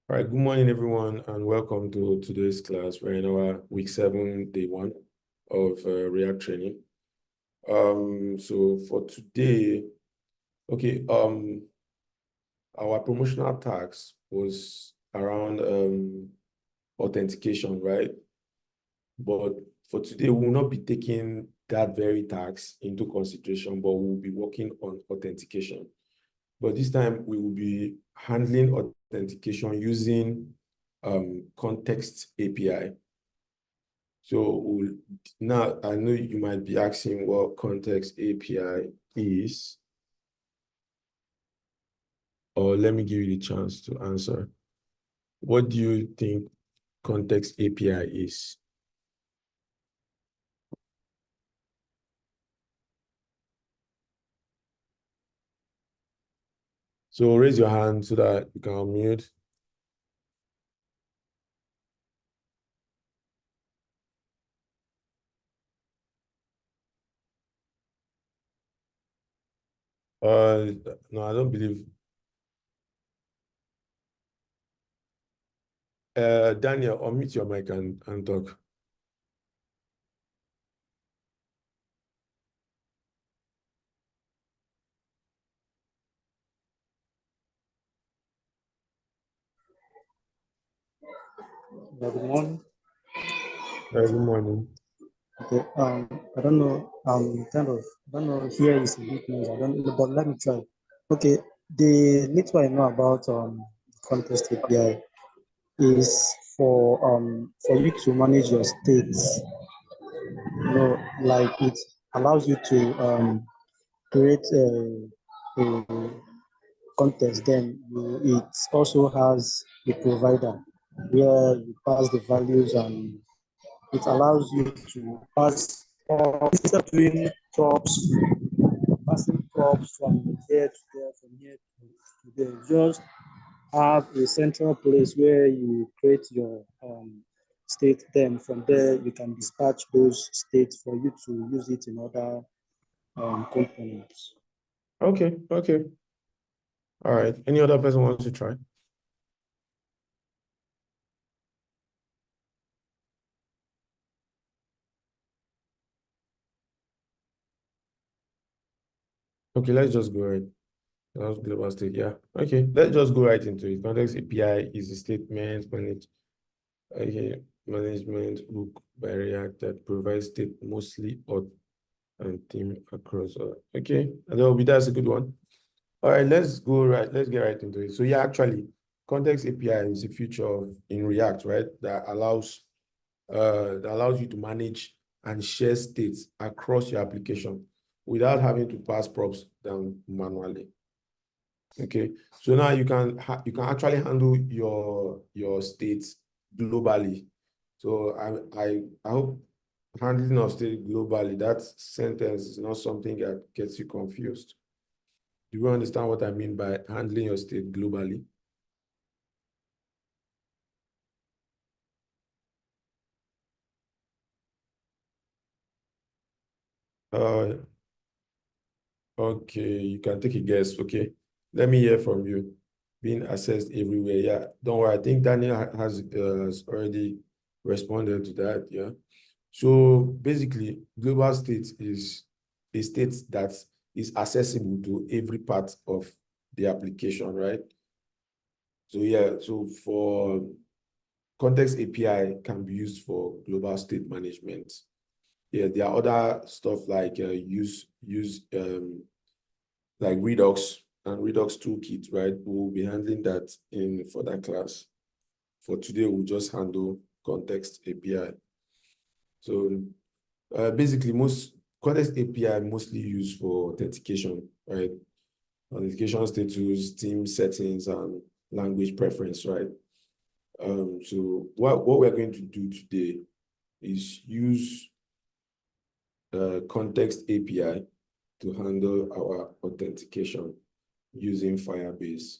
All right, good morning, everyone, and welcome to today's class. We're in our week 7, day 1 of React training. So for today, okay, our promotional task was around authentication, right? But for today, we will not be taking that very task into consideration, but we'll be working on authentication. But this time, we will be handling authentication using Context API. So now I know you might be asking what Context API is, or let me give you the chance to answer. What do you think Context API is? So raise your hand so that you can unmute. No, I don't believe. Daniel, unmute your mic and talk. Good morning. Good morning. Okay, I don't know, I don't know, here is a bit noise, I don't know, but let me try. Okay, the little I know about Context API is for you to manage your states. Like it allows you to create a context, then it also has a provider where you pass the values and it allows you to pass instead of doing props, passing props from here to there, from here to there. Just have a central place where you create your state. Then from there, you can dispatch those states for you to use it in other components. Okay. All right. Any other person wants to try? Okay, let's just go right. That's global state. Yeah. Okay, let's just go right into it. Context API is a statement management hook by React that provides state mostly auth and theme across. Okay, and that's a good one. All right, let's get right into it. So yeah, actually, Context API is a feature in React, right? That allows you to manage and share states across your application without having to pass props down manually. Okay, so now you can actually handle your states globally. So I hope handling of state globally, that sentence is not something that gets you confused. Do you understand what I mean by handling your state globally? Okay, you can take a guess. Okay, let me hear from you. Being assessed everywhere. Yeah, don't worry. I think Daniel has already responded to that. Yeah. So basically, global state is a state that is accessible to every part of the application, right? So yeah, so for Context API can be used for global state management. Yeah, there are other stuff like like Redux and Redux toolkit, right? We'll be handling that in further class. For today, we'll just handle Context API. So basically, most Context API mostly used for authentication, right? Authentication status, team settings, and language preference, right? So what we're going to do today is use Context API to handle our authentication using Firebase.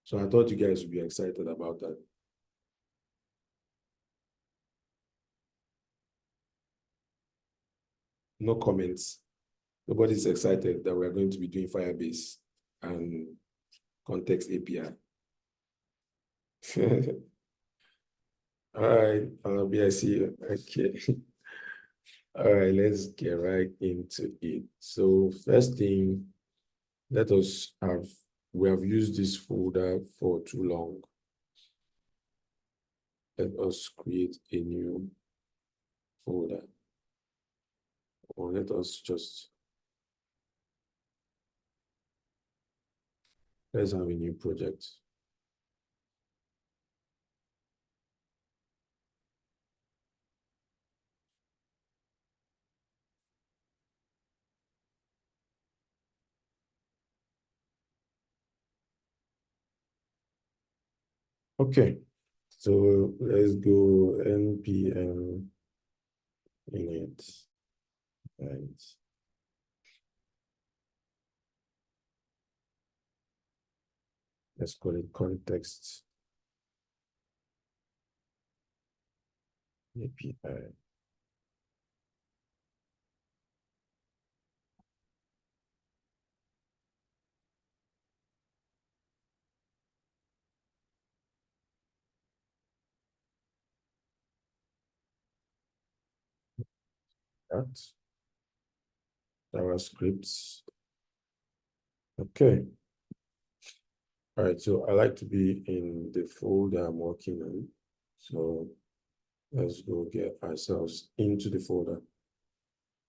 So I thought you guys would be excited about that. No comments. Nobody's excited that we're going to be doing Firebase and Context API. All right, I see you. Okay. All right, let's get right into it. So first thing, we have used this folder for too long. Let us create a new folder. Or let's have a new project. Okay, so let's go npm init, and let's call it context API. That JavaScript. Okay. All right, so I like to be in the folder I'm working on. So let's go get ourselves into the folder.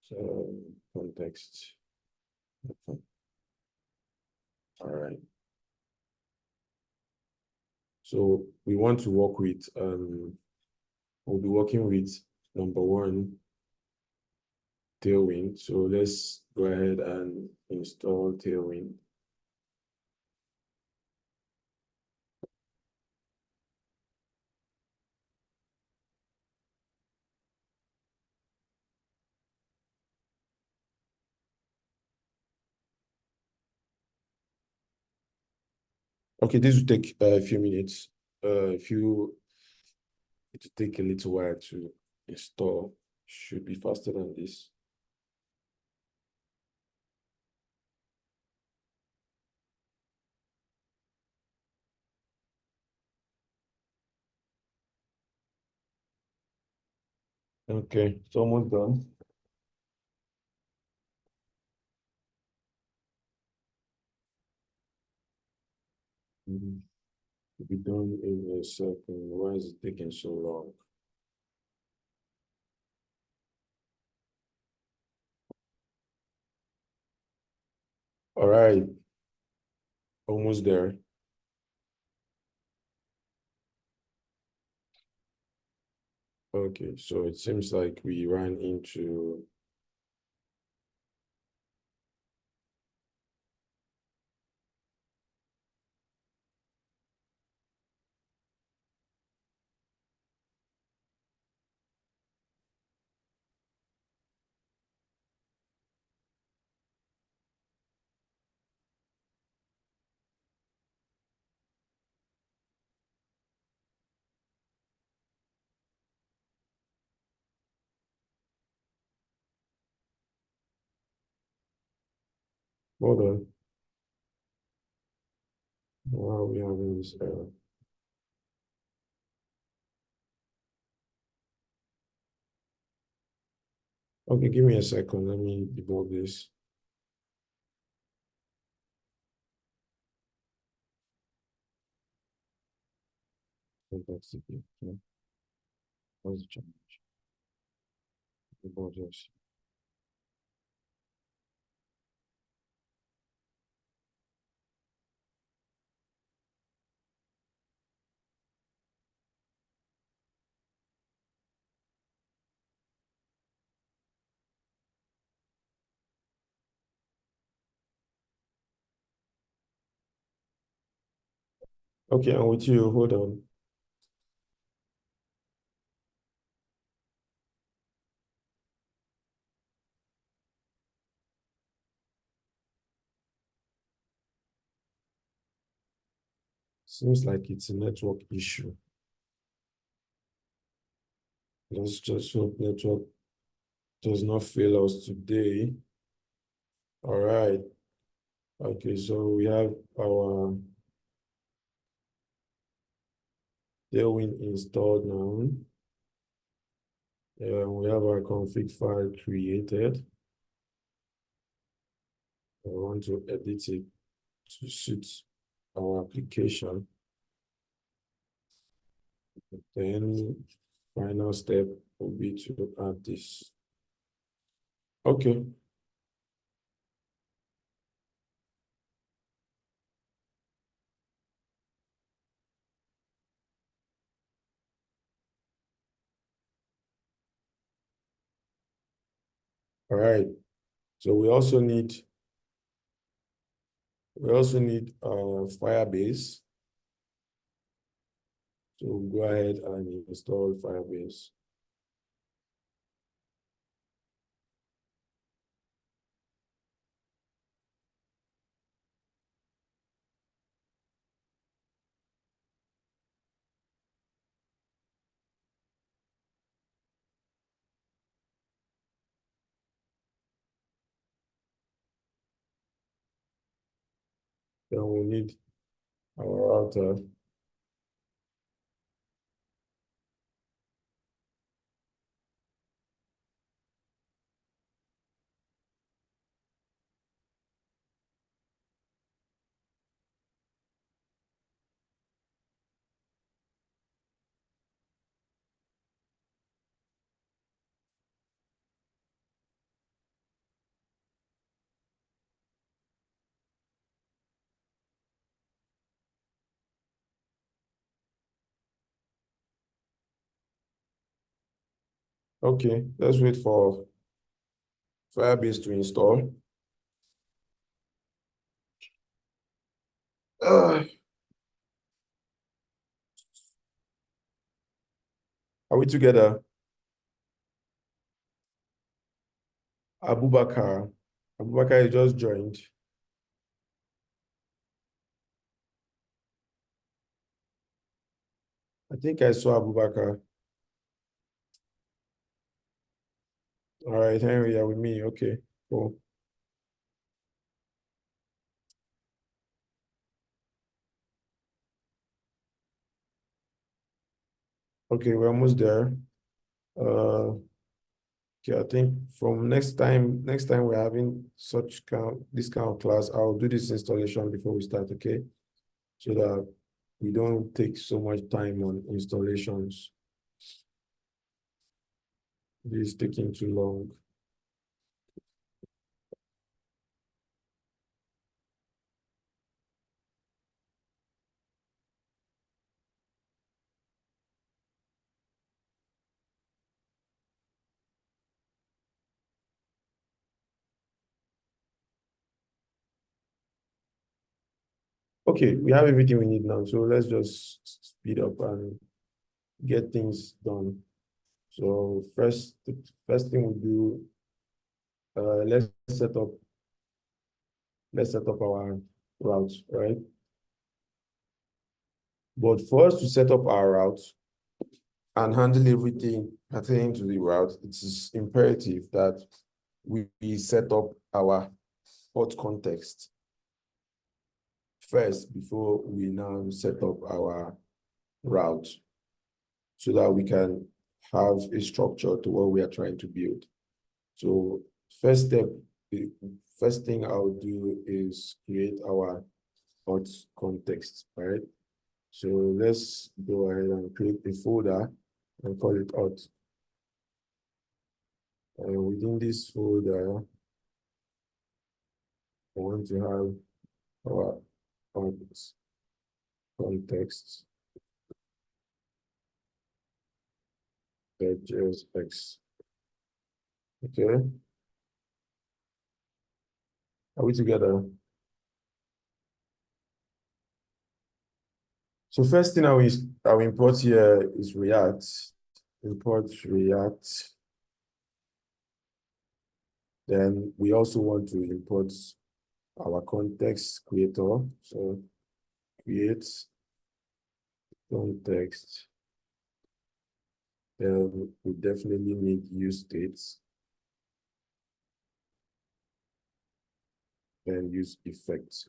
So context. Okay. All right. So we want to work with, we'll be working with number one, Tailwind. So let's go ahead and install Tailwind. Okay, this will take a few minutes. It will take a little while to install. Should be faster than this. Okay, it's almost done. It'll be done in a second. Why is it taking so long? All right, almost there. Okay, so it seems like we ran into hold on. Why are we having this error? Okay, give me a second. Let me debug this. Context API. Okay. What's the change? Debug this. Okay, I'm with you. Hold on. Seems like it's a network issue. Let's just hope network does not fail us today. All right. Okay, so we have our Tailwind installed now. We have our config file created. I want to edit it to suit our application. Then final step will be to add this. Okay. All right. So we also need Firebase. So we'll go ahead and install Firebase. Then we'll need our router. Okay, let's wait for Firebase to install. Are we together? Abubakar. Abubakar, you just joined. I think I saw Abubakar. All right, Henry, you're with me. Okay, cool. Okay, we're almost there. Okay, I think from next time we're having this kind of class, I'll do this installation before we start, okay? So that we don't take so much time on installations. This is taking too long. Okay, we have everything we need now. So let's just speed up and get things done. So the first thing we do, let's set up our route, right? But for us to set up our route and handle everything pertaining to the route, it is imperative that we set up our port context first before we now set up our route, so that we can have a structure to what we are trying to build. So first thing I'll do is create our port context, right? So let's go ahead and create a folder and call it auth. And within this folder, I want to have our auth context .jsx. Okay, are we together? So first thing I will import here is React. Import React. Then we also want to import our context creator. So create context. Then we definitely need use states and use effects.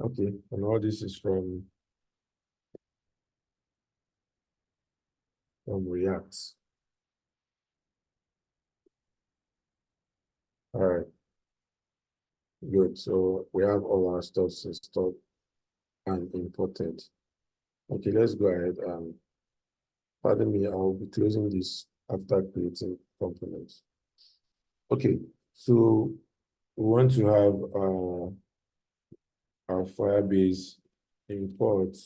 Okay, and all this is from React. All right, good. So we have all our stuff installed and imported. Okay, let's go ahead. Pardon me, I'll be closing this after creating components. Okay, so we want to have our Firebase import,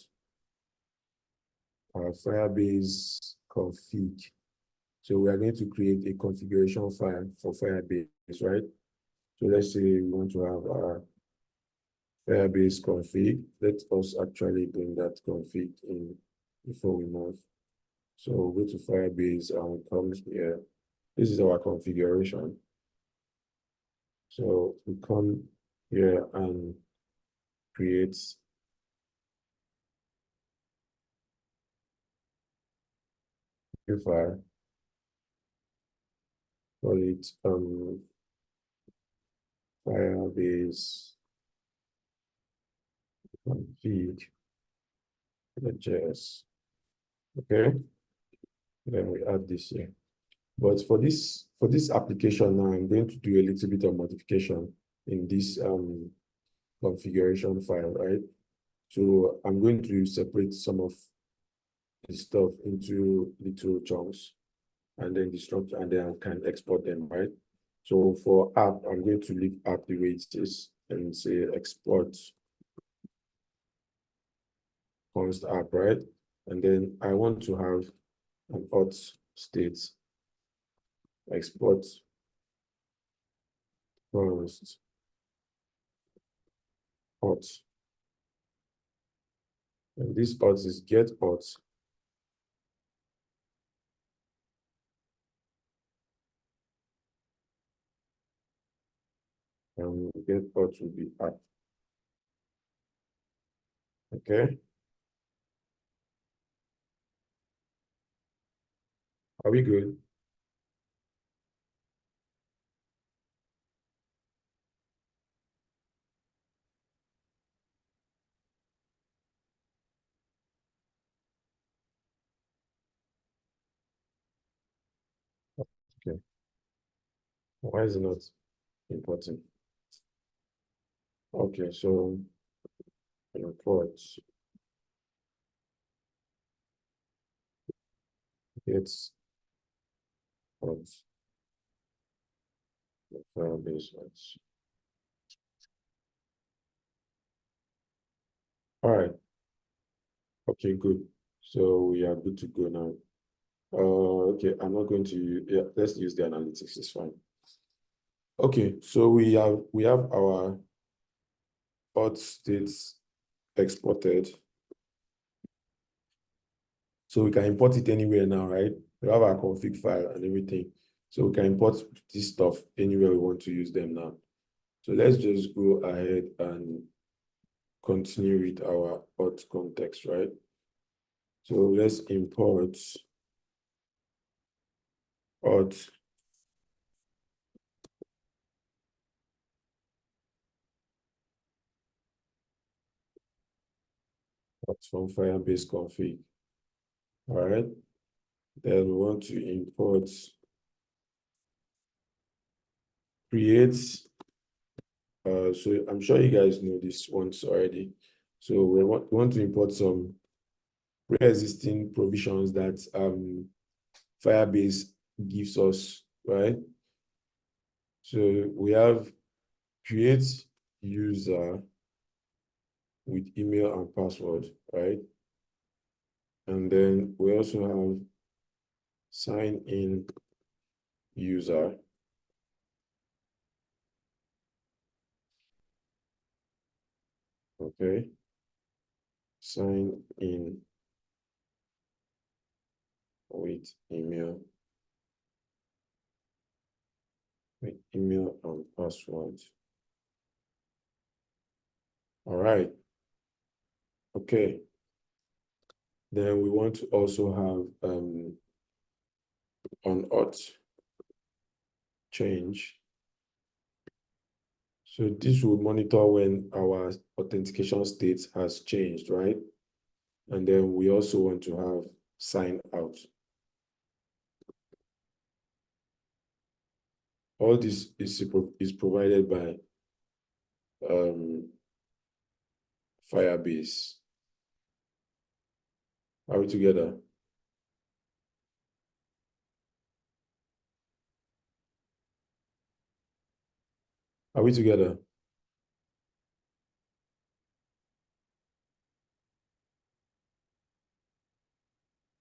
our Firebase config. So we are going to create a configuration file for Firebase, right? So let's say we want to have our Firebase config. Let us actually bring that config in before we move. So we'll go to Firebase and we come here. This is our configuration. So we come here and create a file. Call it Firebase config.js. Okay, then we add this here. But for this application now, I'm going to do a little bit of modification in this configuration file, right? So I'm going to separate some of the stuff into little chunks and then the structure, and then I can export them, right? So for app, I'm going to leave app the way it is and say export const app, right? And then I want to have an auth state export const auth. And this auth is get auth. And get auth will be app. Okay. Are we good? Okay. Why is it not important? Okay, so import gets auth Firebase auth. All right. Okay, good. So we are good to go now. Okay, I'm not going to, yeah, let's use the analytics, it's fine. Okay, so we have our auth states exported. So we can import it anywhere now, right? We have our config file and everything. So we can import this stuff anywhere we want to use them now. So let's just go ahead and continue with our auth context, right? So let's import auth from Firebase config. All right. Then we want to import create. So I'm sure you guys know this once already. So we want to import some pre-existing provisions that Firebase gives us, right? So we have create user with email and password, right? And then we also have sign in user. Okay. Sign in with email and password. All right. Okay. Then we want to also have on auth change. So this will monitor when our authentication state has changed, right? And then we also want to have sign out. All this is provided by Firebase. Are we together? Are we together?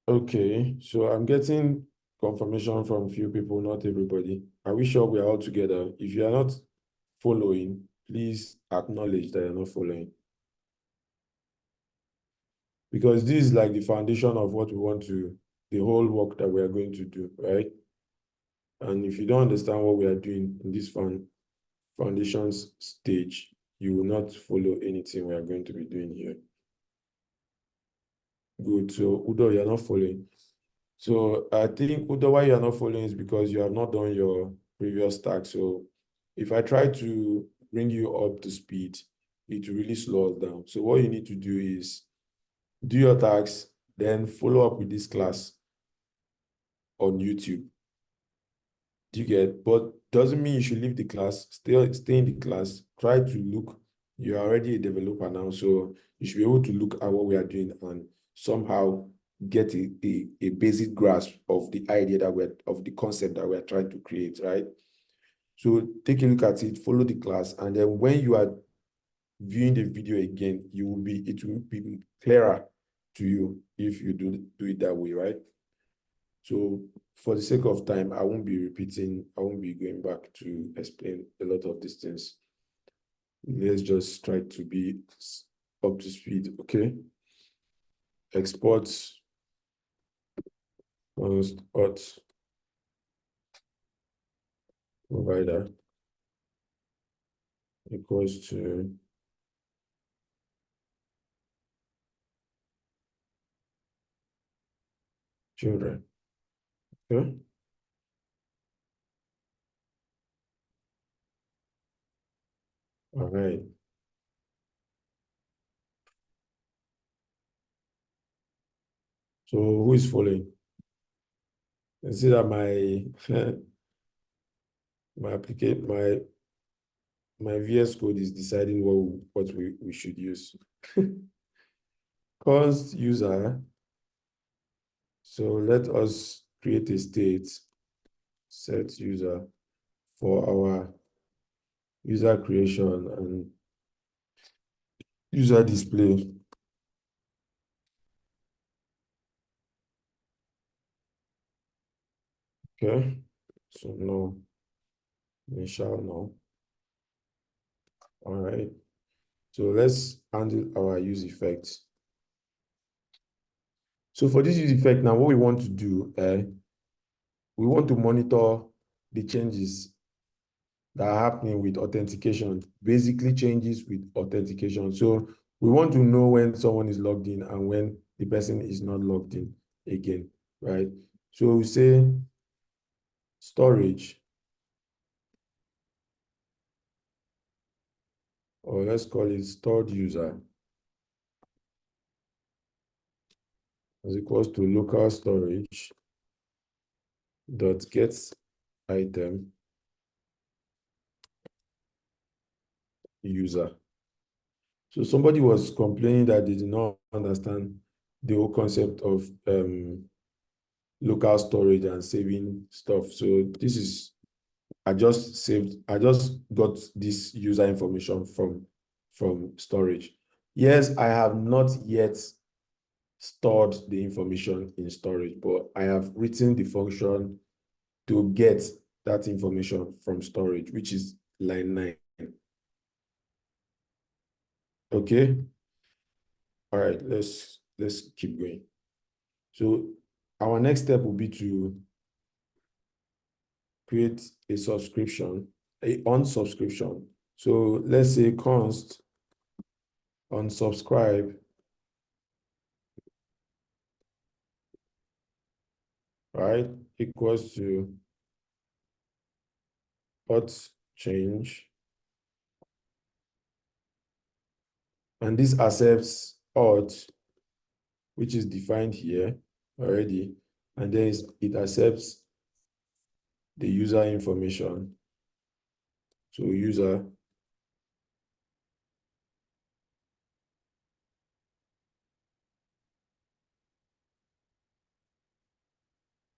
Okay, so I'm getting confirmation from few people, not everybody. Are we sure we are all together? If you are not following, please acknowledge that you're not following. Because this is like the foundation of what we want to, the whole work that we are going to do, right? And if you don't understand what we are doing in this foundations stage, you will not follow anything we are going to be doing here. Good. So Udo, you're not following. So I think Udo, why you're not following is because you have not done your previous task. So if I try to bring you up to speed, it will really slow us down. So what you need to do is do your tasks, then follow up with this class on YouTube. Do you get? But doesn't mean you should leave the class. Stay in the class. Try to look. You're already a developer now, so you should be able to look at what we are doing and somehow get a basic grasp of the idea that of the concept that we're trying to create, right? So take a look at it, follow the class, and then when you are viewing the video again, it will be clearer to you if you do it that way, right? So for the sake of time, I won't be going back to explain a lot of these things. Let's just try to be up to speed, okay? Export const auth provider equals to children, okay? All right. So who is following? You see that my my VS Code is deciding what we should use. Const user. So let us create a state, set user for our user creation and user display. Okay, so no, initial no. All right, so let's handle our use effects. So for this use effect now, what we want to do, we want to monitor the changes that are happening with authentication, basically changes with authentication. So we want to know when someone is logged in and when the person is not logged in again, right? So we say storage, or let's call it stored user, is equals to local storage dot get item user. So somebody was complaining that they did not understand the whole concept of local storage and saving stuff. So this is, I just got this user information from storage. Yes, I have not yet stored the information in storage, but I have written the function to get that information from storage, which is line 9. Okay. All right, let's keep going. So our next step will be to create a subscription, a unsubscription. So let's say const unsubscribe, right, equals to auth change And this accepts auth, which is defined here already. And then it accepts the user information. So user,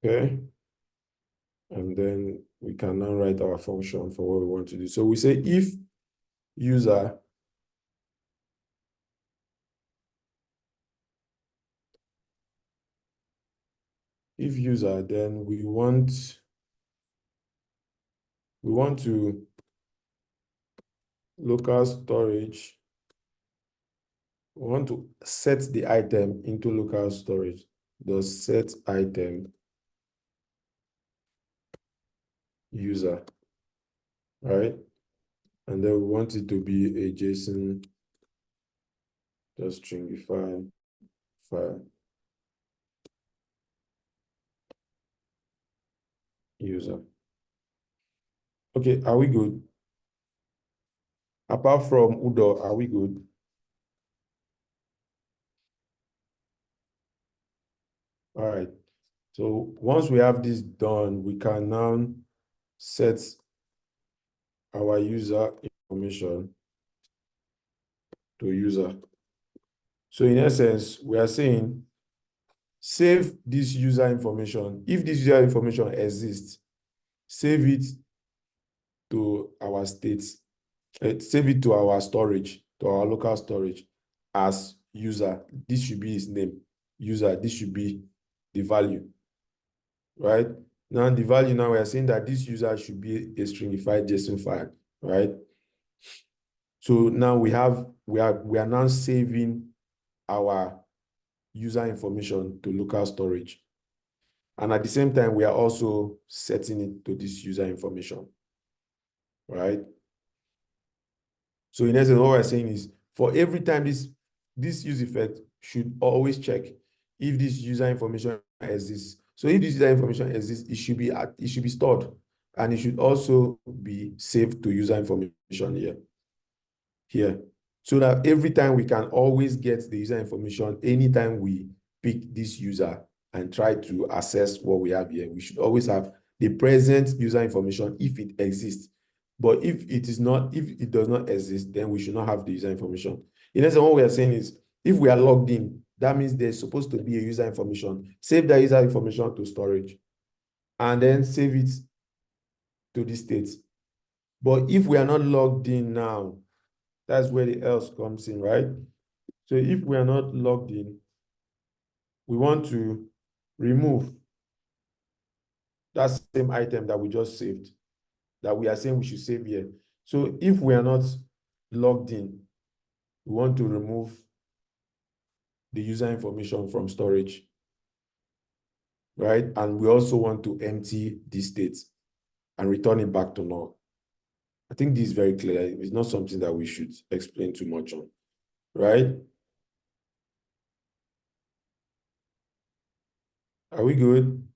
okay. And then we can now write our function for what we want to do. So we say if user then we want to local storage. We want to set the item into local storage. The set item user, right? And then we want it to be a JSON, just stringify file user. Okay, are we good? Apart from UDO, are we good? All right. So once we have this done, we can now set our user information to user. So in essence, we are saying, save this user information. If this user information exists, save it to our state, save it to our storage, to our local storage as user. This should be his name, user. This should be the value, right? Now the value, now we are saying that this user should be a stringified JSON file, right? So now we are now saving our user information to local storage. And at the same time, we are also setting it to this user information, right? So in essence, what we're saying is, for every time this use effect should always check if this user information exists. So if this user information exists, it should be stored, and it should also be saved to user information here. So that every time we can always get the user information anytime we pick this user and try to access what we have here. We should always have the present user information if it exists. But if it does not exist, then we should not have the user information. In essence, what we are saying is, if we are logged in, that means there's supposed to be a user information. Save that user information to storage, and then save it to the state. But if we are not logged in now, that's where the else comes in, right? So if we are not logged in, we want to remove that same item that we just saved, that we are saying we should save here. So if we are not logged in, we want to remove the user information from storage, right? And we also want to empty this state and return it back to null. I think this is very clear. It's not something that we should explain too much on, right? Are we good?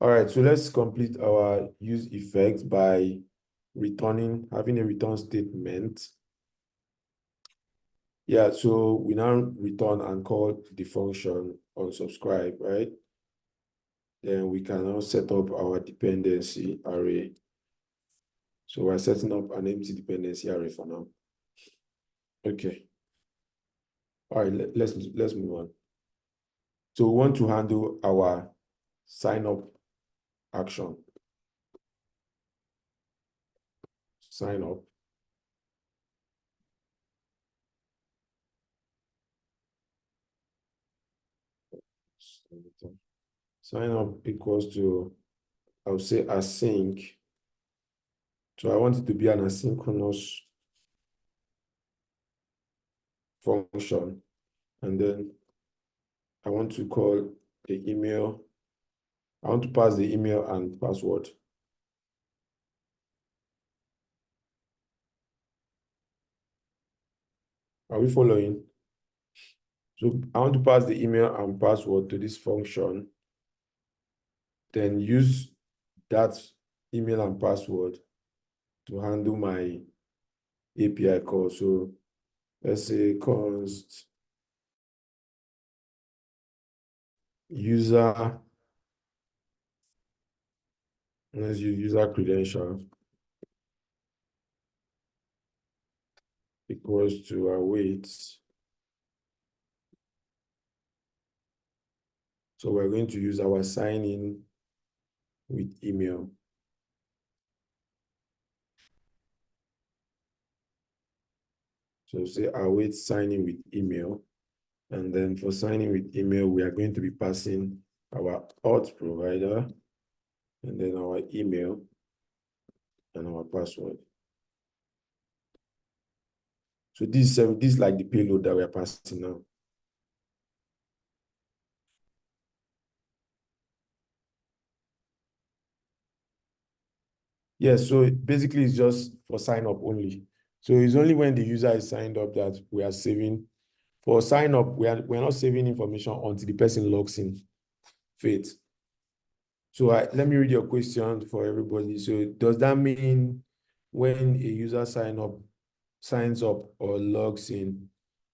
All right, so let's complete our use effect by having a return statement. Yeah, so we now return and call the function unsubscribe, right? Then we can now set up our dependency array. So we're setting up an empty dependency array for now. Okay. All right, let's move on. So we want to handle our sign up action. Sign up. Sign up equals to, I would say, async. So I want it to be an asynchronous function. And then I want to call the email. I want to pass the email and password. Are we following? So I want to pass the email and password to this function, then use that email and password to handle my API call. So let's say const user, let's use user credential equals to await. So we're going to use our sign in with email. So say await signing with email. And then for signing with email, we are going to be passing our auth provider and then our email and our password. So this is like the payload that we are passing now. Yes, so basically it's just for sign up only. So it's only when the user is signed up that we are saving. For sign up, we're not saving information until the person logs in. Faith. So let me read your question for everybody. So does that mean when a user signs up or logs in,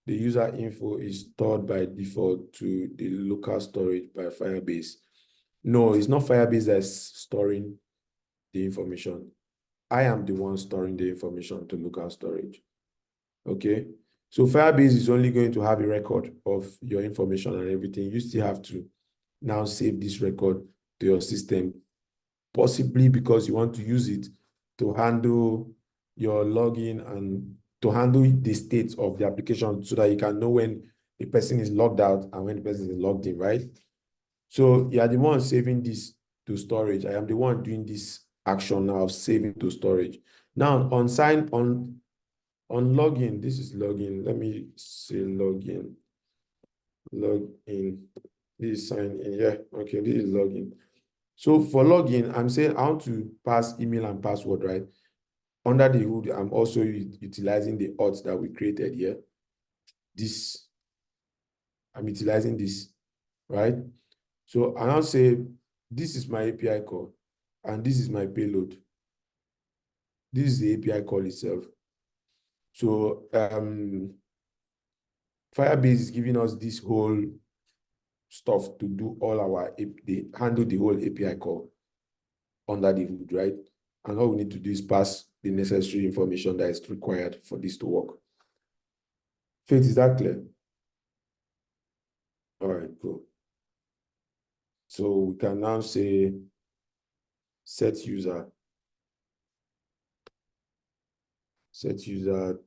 the user info is stored by default to the local storage by Firebase? No, it's not Firebase that's storing the information. I am the one storing the information to local storage. Okay. So Firebase is only going to have a record of your information and everything. You still have to now save this record to your system, possibly because you want to use it to handle your login and to handle the state of the application so that you can know when the person is logged out and when the person is logged in, right? So you are the one saving this to storage. I am the one doing this action now of saving to storage. Now on login, this is login. Let me say login. Login. This is sign in. Yeah, okay, this is login. So for login, I'm saying I want to pass email and password, right? Under the hood, I'm also utilizing the auth that we created here. I'm utilizing this, right? So I now say, this is my API call, and this is my payload. This is the API call itself. So Firebase is giving us this whole stuff to do all our, handle the whole API call under the hood, right? And all we need to do is pass the necessary information that is required for this to work. Faith, is that clear? All right, cool. So we can now say set user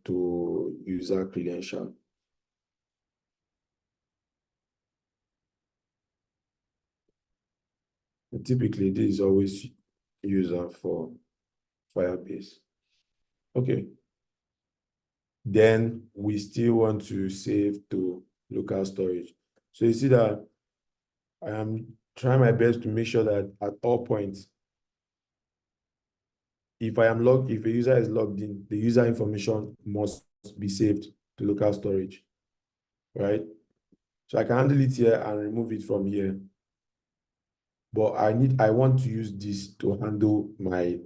to user credential. And typically, this is always user for Firebase. Okay. Then we still want to save to local storage. So you see that I am trying my best to make sure that at all points, if a user is logged in, the user information must be saved to local storage, right? So I can handle it here and remove it from here. But I want to use this to handle my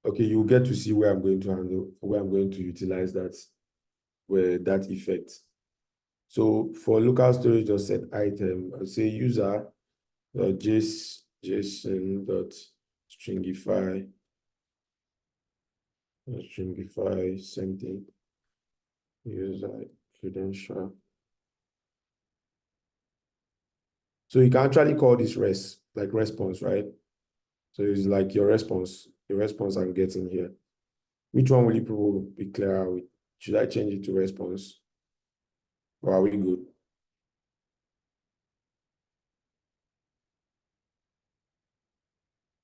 okay, you'll get to see where I'm going to utilize that effect. So for local storage or set item, I'll say user JSON dot stringify same thing, user credential. So you can actually call this like response, right? So it's like your response I'm getting here. Which one will you probably be clearer with? Should I change it to response? Or are we good?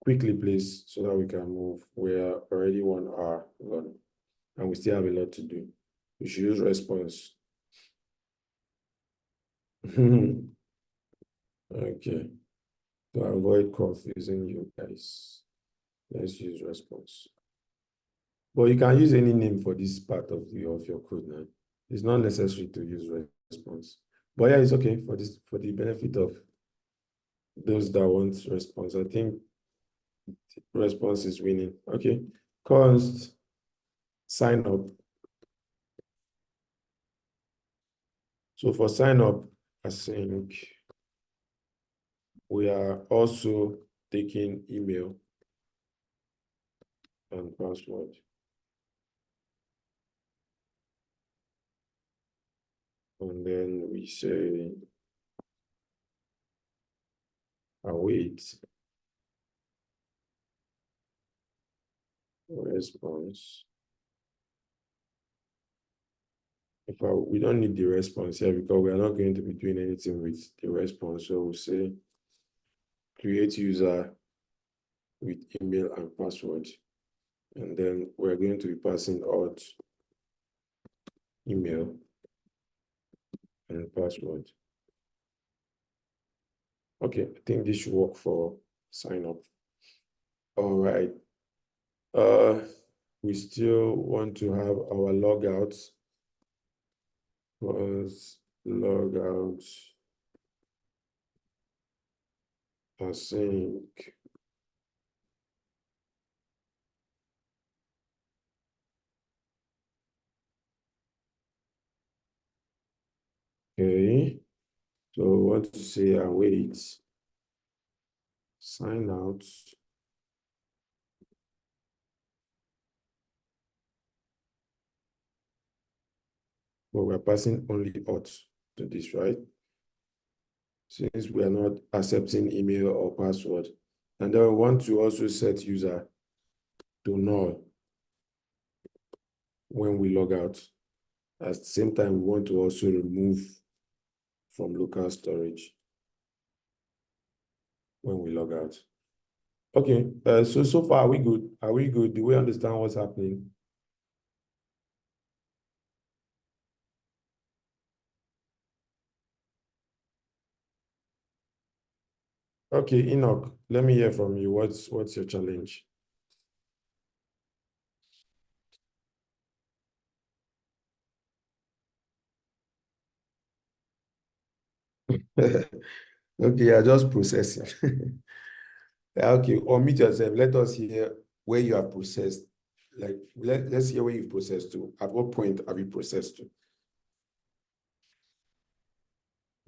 Quickly, please, so that we can move. We're already 1 hour gone, and we still have a lot to do. We should use response. Okay. To avoid confusing you guys, let's use response. But you can use any name for this part of your code now. It's not necessary to use response. But yeah, it's okay for the benefit of those that want response. I think response is winning. Okay. Const sign up. So for sign up, I think we are also taking email and password. And then we say await response. We don't need the response here because we are not going to be doing anything with the response. So we'll say create user with email and password. And then we're going to be passing out email and password. Okay, I think this should work for sign up. All right. We still want to have our logouts. Was logout async. Okay. So we want to say await sign out. But we're passing only out to this, right? Since we are not accepting email or password. And then we want to also set user to null when we log out. At the same time, we want to also remove from local storage when we log out. Okay, so far are we good? Are we good? Do we understand what's happening? Okay, Enoch, let me hear from you. What's your challenge? Okay, I just processing. Okay, unmute yourself. Let us hear where you have processed. Like, let's hear where you've processed to. At what point have you processed to?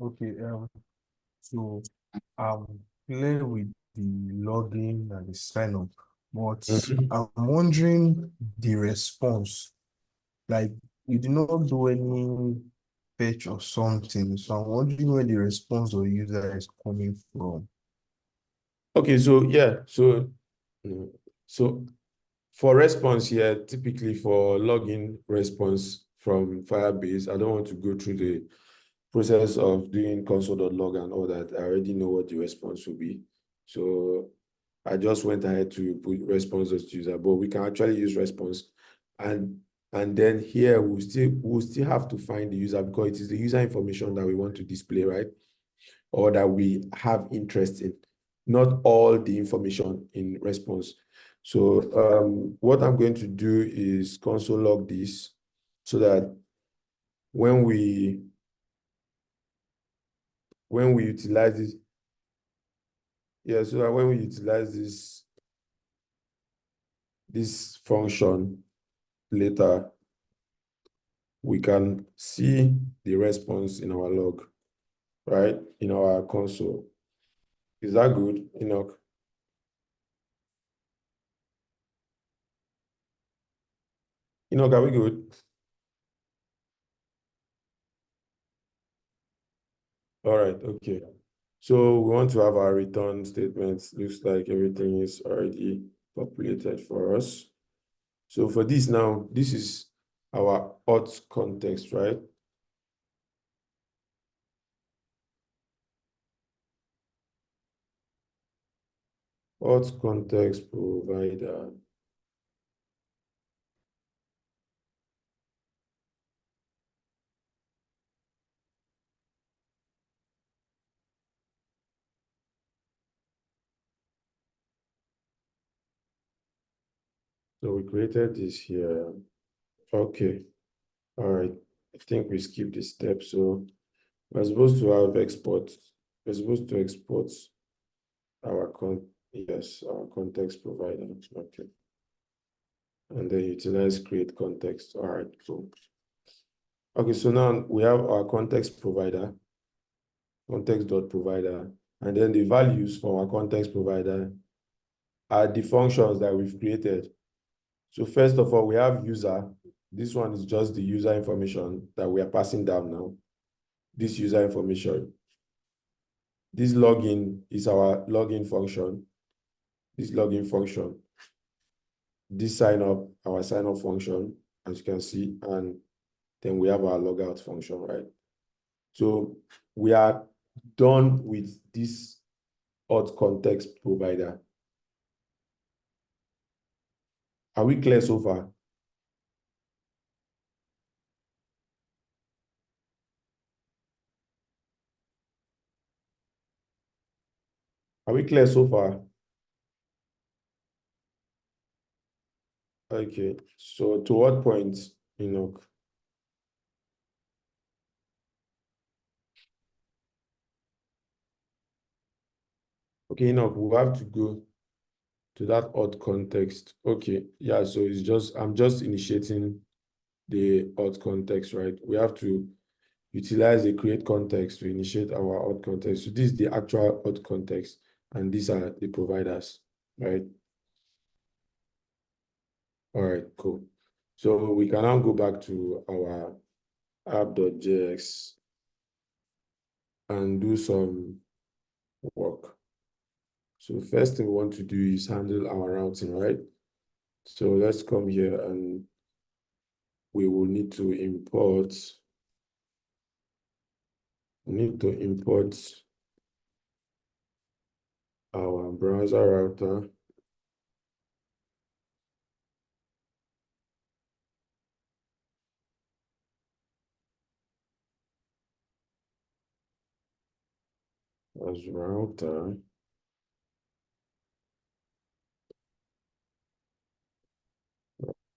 Okay, so play with the login and the sign up, but I'm wondering the response. Like you did not do any fetch or something, so I'm wondering where the response or user is coming from. Okay, so yeah, so for response here, typically for login response from Firebase, I don't want to go through the process of doing console.log and all that. I already know what the response will be. So I just went ahead to put response as user, but we can actually use response. And then here we'll still have to find the user because it is the user information that we want to display, right? Or that we have interest in, not all the information in response. So what I'm going to do is console log this so that when we utilize this, yeah, so that when we utilize this function later, we can see the response in our log, right? In our console. Is that good, Enoch? Enoch, are we good? All right, okay. So we want to have our return statements. Looks like everything is already populated for us. So for this now, this is our auth context, right? Auth context provider. So we created this here. Okay. All right. I think we skipped this step. So we're supposed to have export. We're supposed to export our context provider. Okay. And then utilize create context. All right, cool. Okay, so now we have our context provider, context.provider, and then the values for our context provider are the functions that we've created. So first of all, we have user. This one is just the user information that we are passing down now. This user information. This login is our login function. This login function. This sign up, our sign up function, as you can see, and then we have our logout function, right? So we are done with this auth context provider. Are we clear so far? Are we clear so far? Okay, so to what point, Enoch? Okay, Enoch, we have to go to that auth context. Okay, yeah, so it's just, I'm just initiating the auth context, right? We have to utilize the create context to initiate our auth context. So this is the actual auth context, and these are the providers, right? All right, cool. So we can now go back to our app.js and do some work. So first thing we want to do is handle our routing, right? So let's come here and we will need to import our browser router. As router.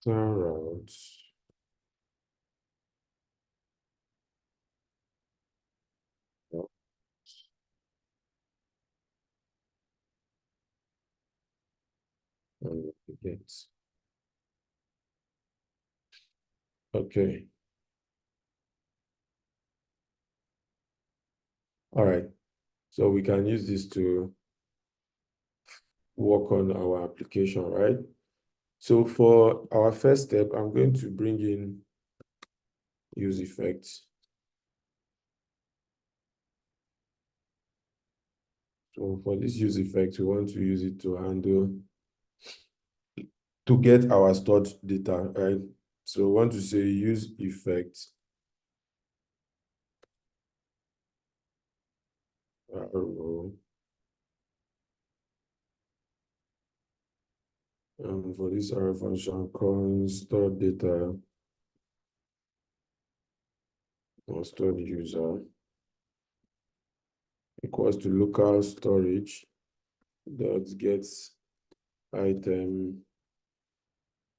Routes. And get. Okay. All right. So we can use this to work on our application, right? So for our first step, I'm going to bring in use effects. So for this use effect, we want to use it to handle, to get our stored data, right? So we want to say use effects arrow. And for this arrow function, call stored data or stored user equals to local storage dot get item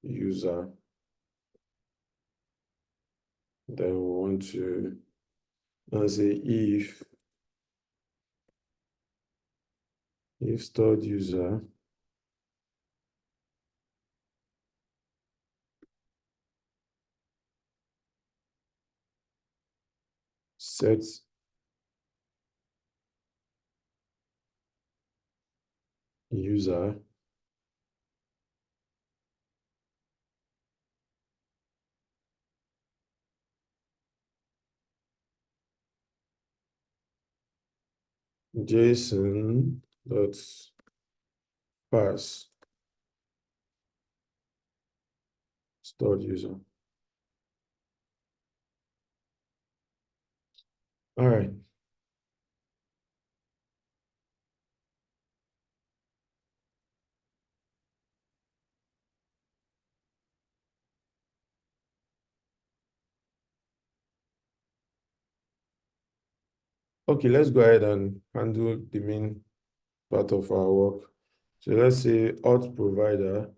user. Then we want to now say if stored user set user JSON dot pass stored user. All right. Okay, let's go ahead and handle the main part of our work. So let's say auth provider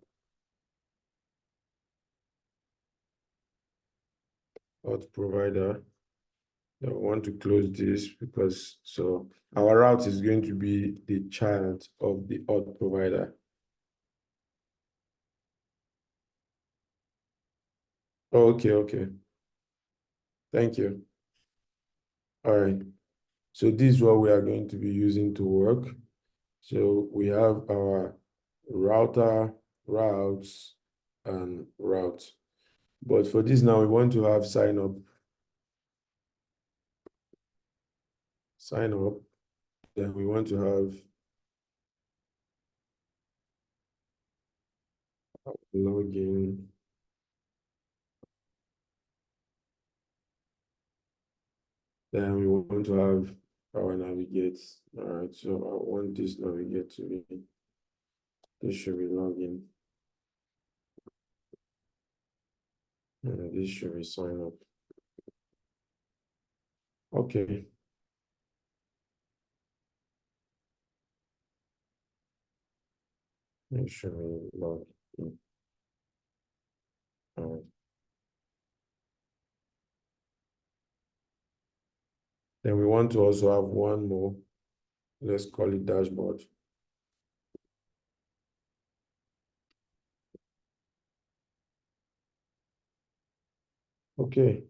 I want to close this because so our route is going to be the child of the auth provider. Oh, okay. Thank you. All right. So this is what we are going to be using to work. So we have our router, routes, and route. But for this now, we want to have sign up. Then we want to have login. Then we want to have our navigate. All right, so I want this navigate to be, this should be login. And this should be sign up. Okay. This should be login. All right. Then we want to also have one more. Let's call it dashboard. Okay.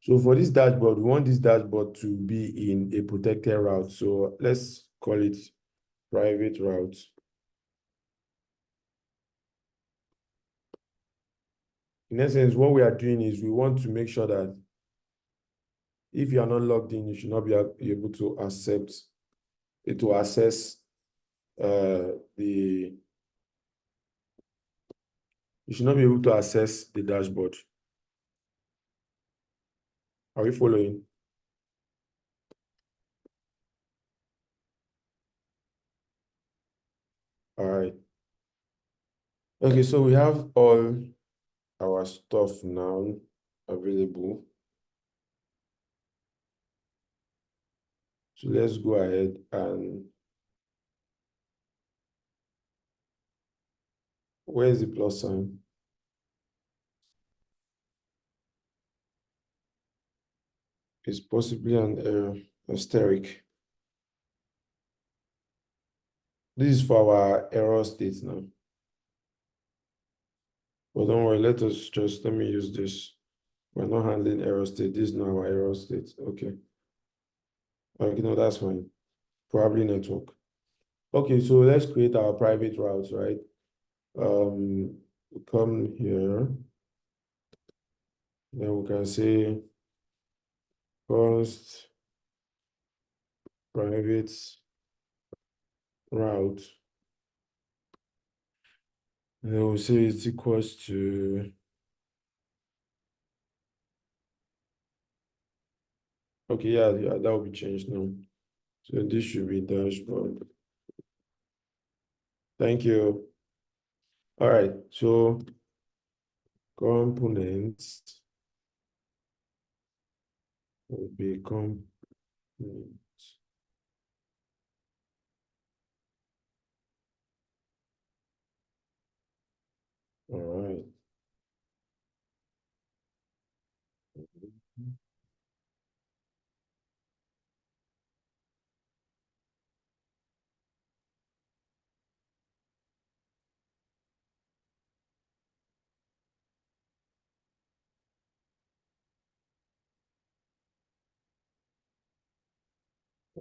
So for this dashboard, we want this dashboard to be in a protected route. So let's call it private route. In essence, what we are doing is we want to make sure that if you are not logged in, you should not be able to access you should not be able to access the dashboard. Are we following? All right. Okay, so we have all our stuff now available. So let's go ahead and where's the plus sign? It's possibly an asterisk. This is for our error state now. But don't worry, let me use this. We're not handling error state. This is not our error state. Okay. Okay, no, that's fine. Probably network. Okay, so let's create our private routes, right? We come here. Then we can say const private route. And then we'll say it's equals to, okay, yeah, that will be changed now. So this should be dashboard. Thank you. All right, so components will be components. All right.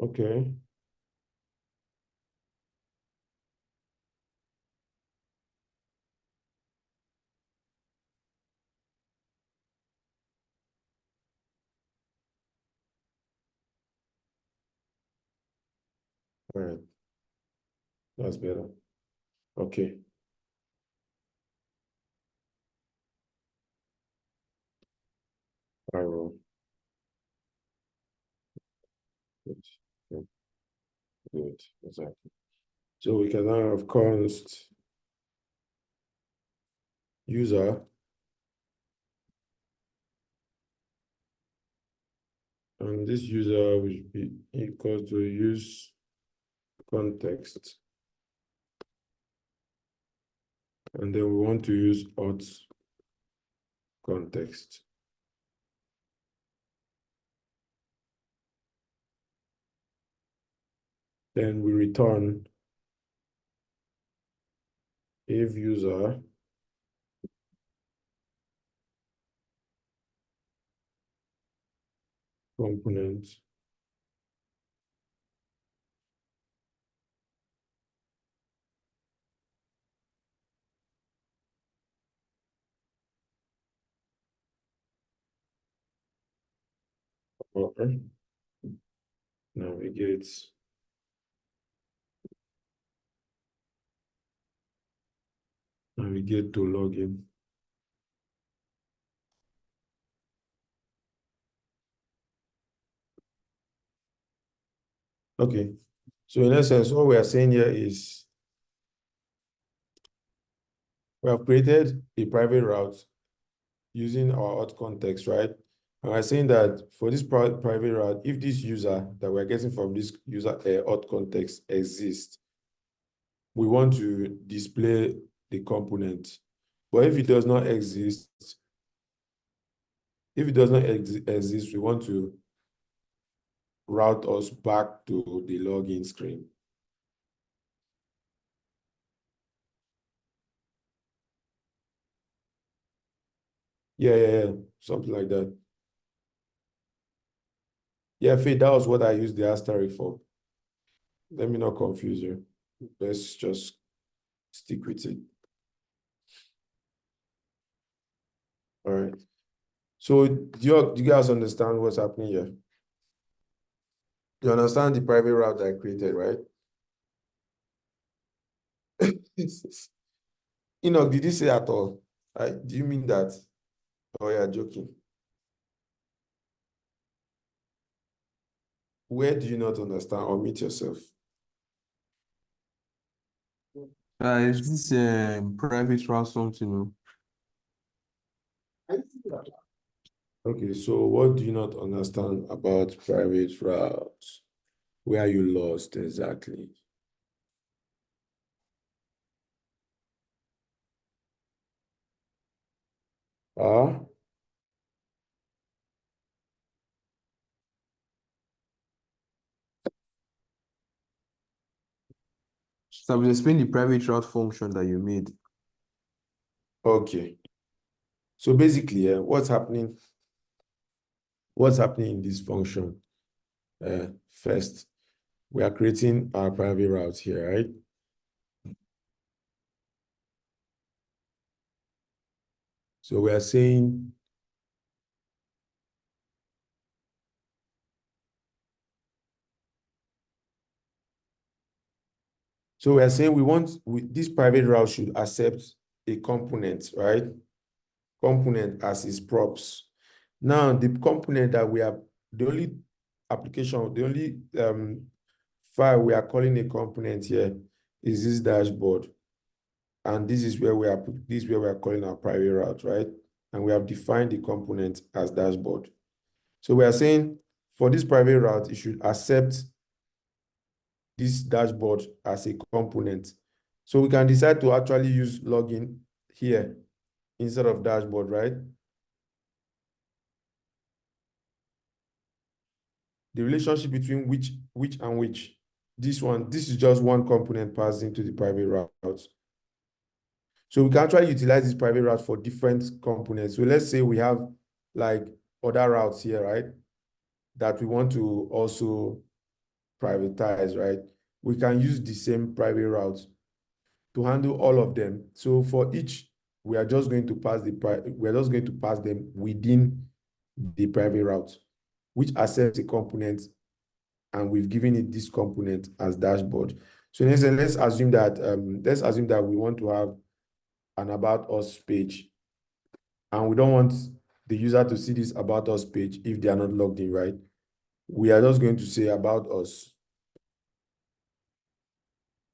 Okay. All right. That's better. Okay. I will. Good. Good. Exactly. So we can now have const user, and this user will be equal to use context. And then we want to use auth context. Then we return if user component or navigate to login. Okay, so in essence, what we are saying here is we have created a private route using our auth context, right? And we're saying that for this private route, if this user that we're getting from this user auth context exists, we want to display the component. But if it does not exist, exist, we want to route us back to the login screen. Yeah, something like that. Yeah, Faith, that was what I used the asterisk for. Let me not confuse you. Let's just stick with it. All right. So do you guys understand what's happening here? You understand the private route that I created, right? Enoch, did you say at all? Do you mean that? Oh, yeah, joking. Where do you not understand? Or meet yourself. Is this private route something? Okay, so what do you not understand about private routes? Where are you lost exactly? Ah, So I will explain the private route function that you made. okay. So basically, what's happening in this function? First, we are creating our private route here, right? So we are saying this private route should accept a component, right? Component as its props. Now, the component that we have, the only file we are calling a component here is this dashboard. And this is where we are calling our private route, right? And we have defined the component as dashboard. So we are saying for this private route, it should accept this dashboard as a component. So we can decide to actually use login here instead of dashboard, right? The relationship between which and which. This is just one component passed into the private route. So we can actually utilize this private route for different components. So let's say we have like other routes here, right? That we want to also privatize, right? We can use the same private route to handle all of them. So for each, we are just going to pass them within the private route, which accepts a component, and we've given it this component as dashboard. So let's assume that we want to have an about us page, and we don't want the user to see this about us page if they are not logged in, right? We are just going to say about us,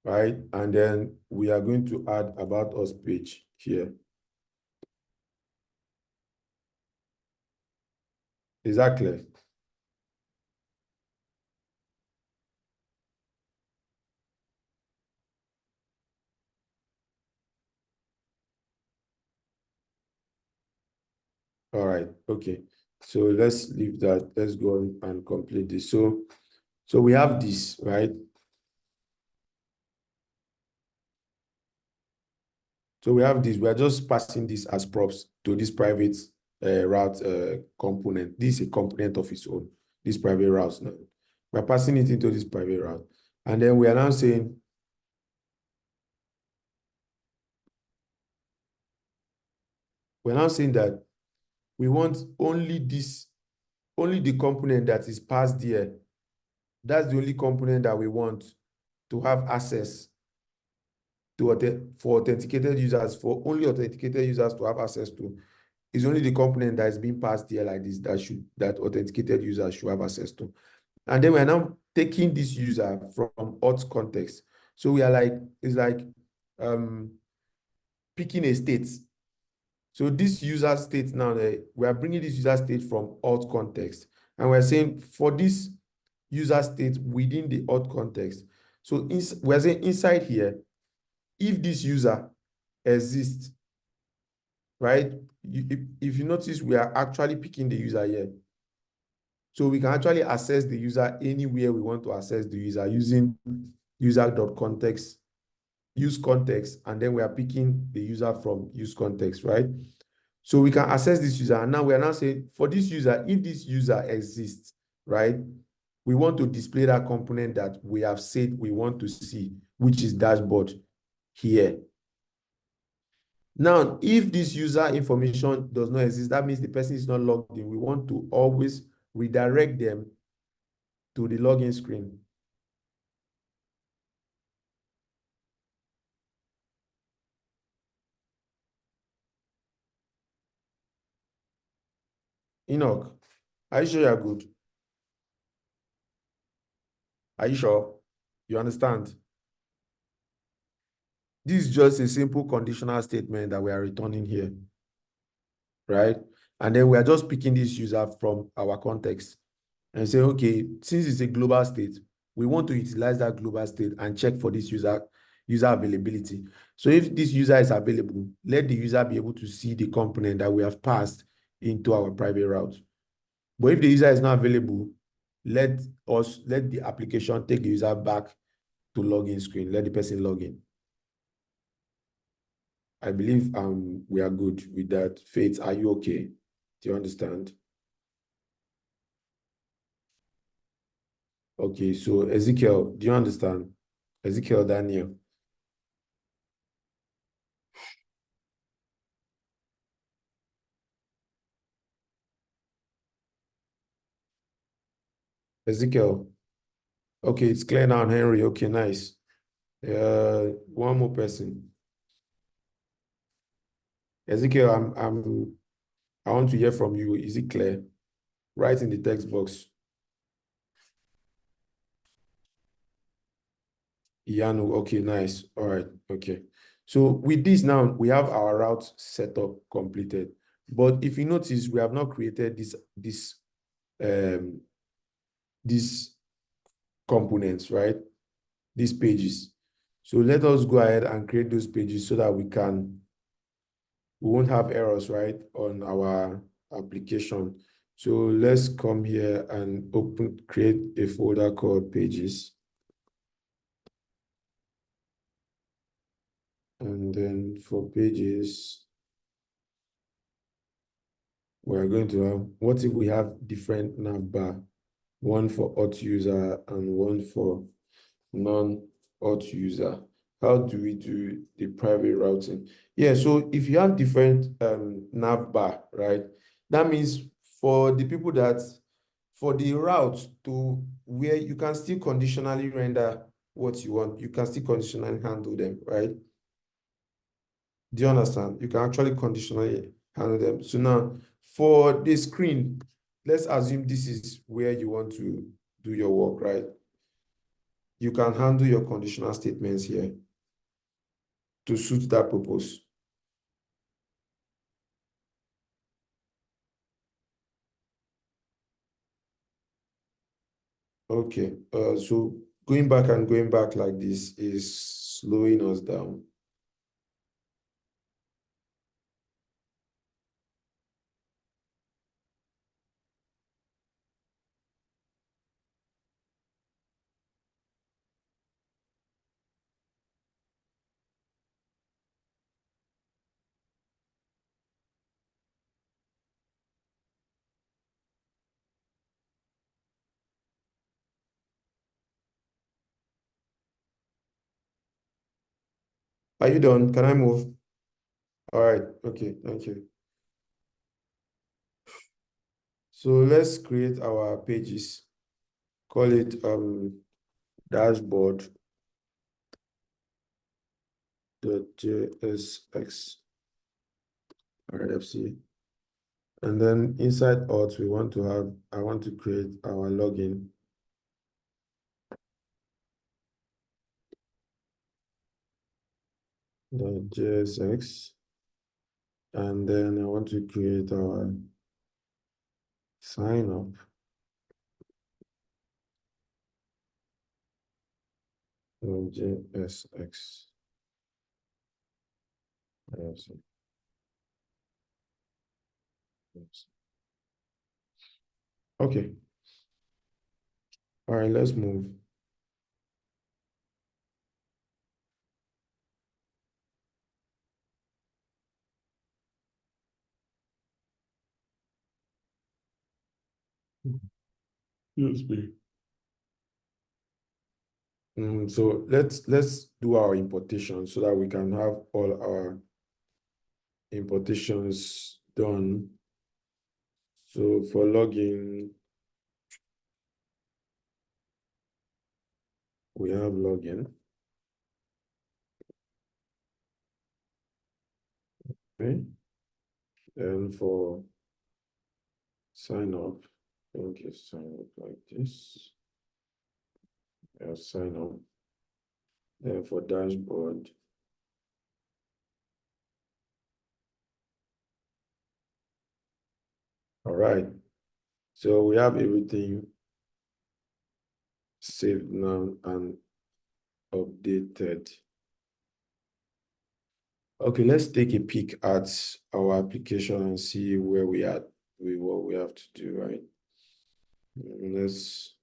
right? And then we are going to add about us page here. Is that clear? All right, okay. So let's leave that. Let's go on and complete this. So we have this, right? So we have this. We are just passing this as props to this private route component. This is a component of its own. This private route now. We're passing it into this private route. And then we are now saying, that we want only this, only the component that is passed there. That's the only component that we want to have access to for authenticated users, for only authenticated users to have access to. Is only the component that is being passed here like this that authenticated users should have access to. And then we're now taking this user from auth context. So we are like, it's like picking a state. So this user state now, we are bringing this user state from auth context. And we're saying for this user state within the auth context. So we're saying inside here, if this user exists, right? If you notice, we are actually picking the user here. So we can actually access the user anywhere we want to access the user using user.context, use context, and then we are picking the user from use context, right? So we can access this user. And now we are now saying for this user, if this user exists, right? We want to display that component that we have said we want to see, which is dashboard here. Now, if this user information does not exist, that means the person is not logged in. We want to always redirect them to the login screen. Enoch, are you sure you're good? Are you sure? You understand? This is just a simple conditional statement that we are returning here, right? And then we are just picking this user from our context and say, okay, since it's a global state, we want to utilize that global state and check for this user availability. So if this user is available, let the user be able to see the component that we have passed into our private route. But if the user is not available, let the application take the user back to login screen. Let the person log in. I believe we are good with that. Faith, are you okay? Do you understand? Okay, so Ezekiel, do you understand? Ezekiel Daniel. Ezekiel. Okay, it's clear now, Henry. Okay, nice. One more person. Ezekiel, I want to hear from you. Is it clear? Write in the text box. Yanu, okay, nice. All right, okay. So with this now, we have our route setup completed. But if you notice, we have not created these components, right? These pages. So let us go ahead and create those pages so that we won't have errors, right, on our application. So let's come here and create a folder called pages. And then for pages, we're going to have, what if we have different navbar, one for auth user and one for non-auth user? How do we do the private routing? Yeah, so if you have different navbar, right, that means for the people for the route to where you can still conditionally render what you want, you can still conditionally handle them, right? Do you understand? You can actually conditionally handle them. So now for the screen, let's assume this is where you want to do your work, right? You can handle your conditional statements here to suit that purpose. Okay, so going back and going back like this is slowing us down. Are you done? Can I move? All right. Okay. Thank you. So let's create our pages. Call it dashboard .jsx RFC. And then inside auth, I want to create our login. .jsx. And then I want to create our sign up. .jsx. RFC. Okay. All right, let's move. Yes, please. So let's do our importation so that we can have all our importations done. So for login, we have login. Okay. And for sign up, I think you sign up like this. Yeah, sign up. Then for dashboard, all right. So we have everything saved now and updated. Okay, let's take a peek at our application and see where we are with what we have to do, right? Let's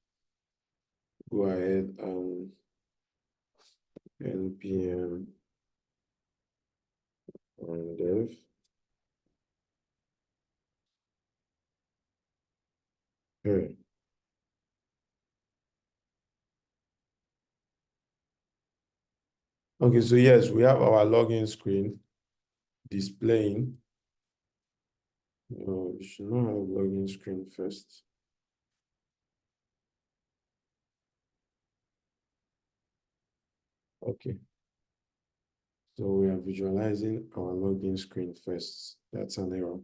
go ahead and npm on dev. Okay. Okay, so yes, we have our login screen displaying. We should not have login screen first. Okay. So we are visualizing our login screen first. That's an error.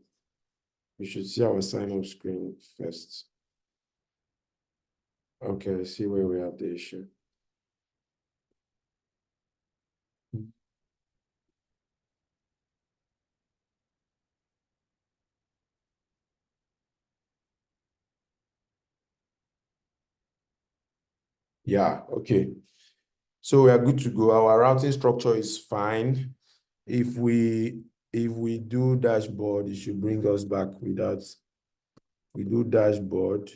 We should see our sign up screen first. Okay, I see where we have the issue. Yeah, okay. So we are good to go. Our routing structure is fine. If we do dashboard, it should bring us back without. We do dashboard.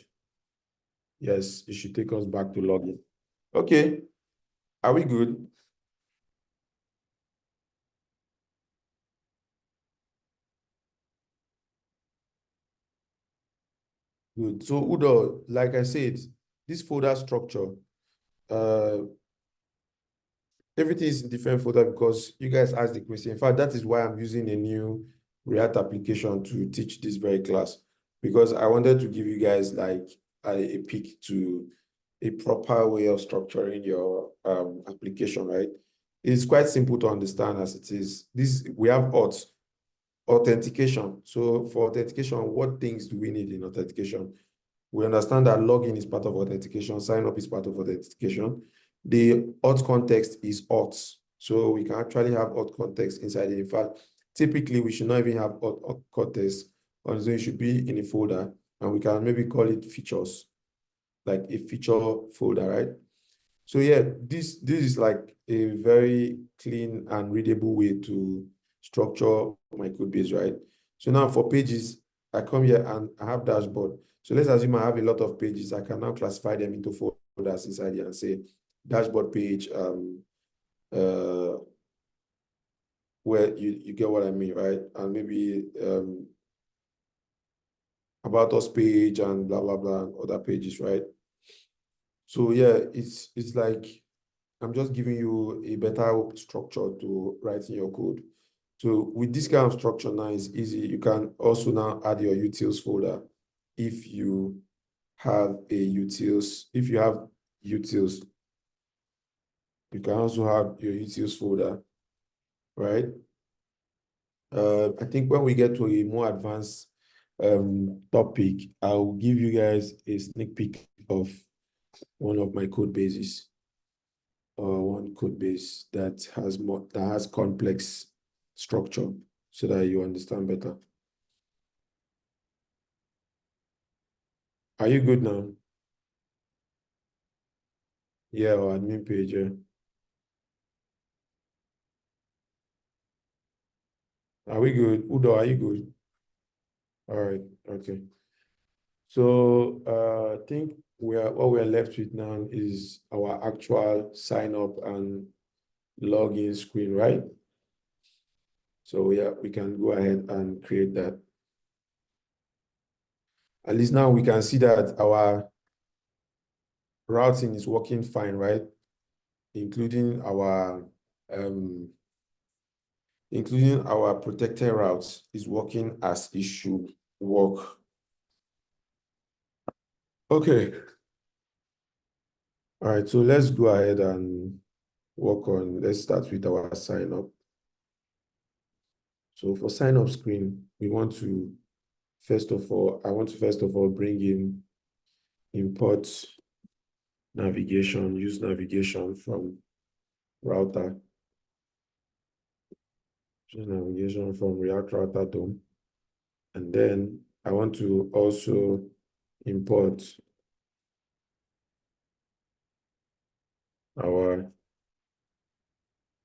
Yes, it should take us back to login. Okay, are we good? Good. So Udo, like I said, this folder structure, everything is in different folder because you guys asked the question. In fact, that is why I'm using a new React application to teach this very class, because I wanted to give you guys like a peek to a proper way of structuring your application, right? It's quite simple to understand as it is. We have authentication. So for authentication, what things do we need in authentication? We understand that login is part of authentication, sign up is part of authentication. The auth context is auth. So we can actually have auth context inside it. In fact, typically we should not even have auth context. So it should be in a folder, and we can maybe call it features, like a feature folder, right? So yeah, this is like a very clean and readable way to structure my code base, right? So now for pages, I come here and I have dashboard. So let's assume I have a lot of pages. I can now classify them into folders inside here and say dashboard page, where you get what I mean, right? And maybe about us page and blah, blah, blah, and other pages, right? So yeah, it's like I'm just giving you a better structure to write in your code. So with this kind of structure now, it's easy. You can also now add your utils folder if you have if you have utils. You can also have your utils folder, right? I think when we get to a more advanced topic, I'll give you guys a sneak peek of one of my code bases, or one code base that has complex structure, so that you understand better. Are you good now? Yeah, or admin page, yeah. Are we good? Udo, are you good? All right, okay. So I think what we are left with now is our actual sign up and login screen, right? So yeah, we can go ahead and create that. At least now we can see that our routing is working fine, right? Including our protected routes is working as it should work. Okay. All right, so let's go ahead and let's start with our sign up. So for sign up screen, I want to first of all bring in import navigation, use navigation from router. Use navigation from React Router DOM. And then I want to also import our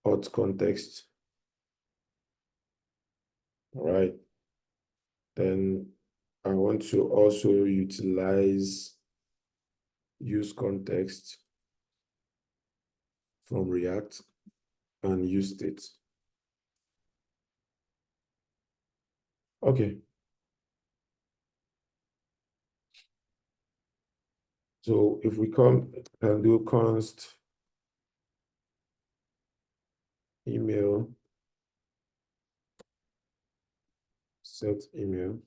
auth context. All right. Then I want to also utilize use context from React and use state. Okay. So if we come and do const email, set email,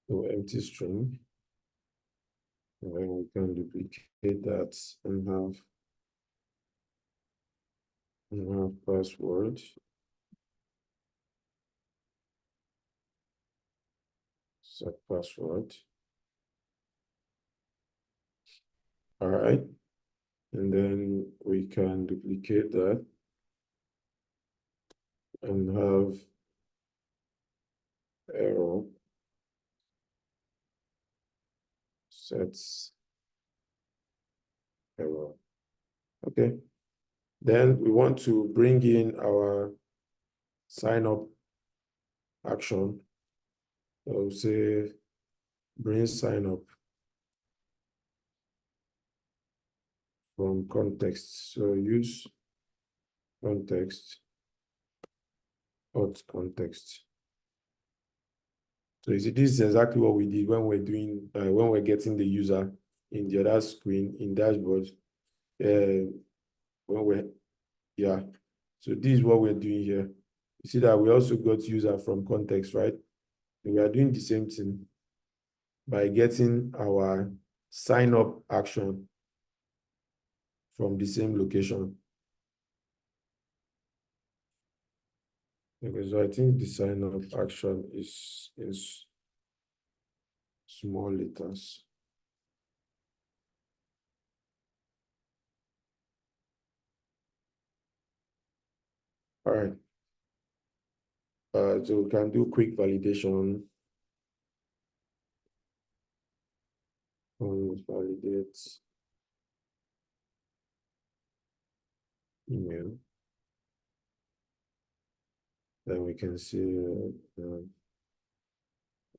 so empty string, and then we can duplicate that and have password. Set password. All right. And then we can duplicate that and have error sets error. Okay. Then we want to bring in our sign up action. So say bring sign up from context. So use context, auth context. So you see, this is exactly what we did when we're getting the user in the other screen in dashboard. Yeah. So this is what we're doing here. You see that we also got user from context, right? And we are doing the same thing by getting our sign up action from the same location. Okay, so I think the sign up action is small letters. All right. So we can do quick validation. Validate email. Then we can see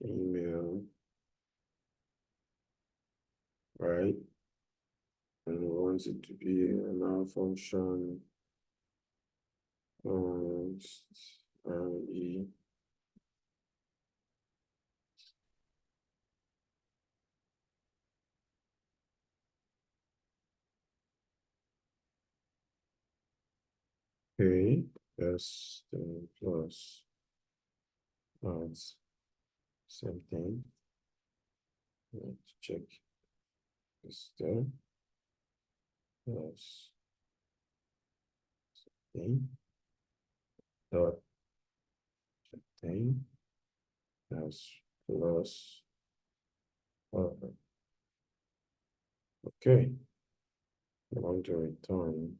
email, right? And we want it to be an R function. E. Okay, that's the plus. It's same thing. Let's check this there. Plus thing. Dot thing. That's plus. Okay. I want to return.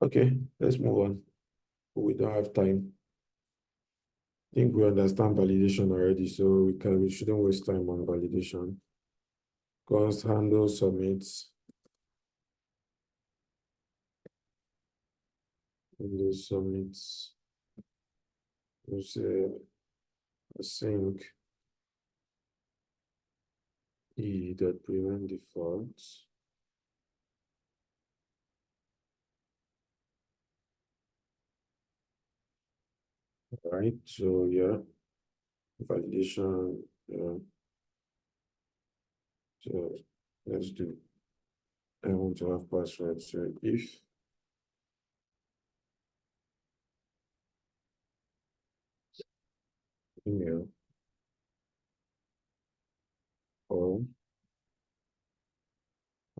Okay, let's move on. We don't have time. I think we understand validation already, so we shouldn't waste time on validation. Const handle submits. Handle submits. Let's say async e that prevent defaults. All right, so yeah, validation. Yeah. So let's do. I want to have password. So if email or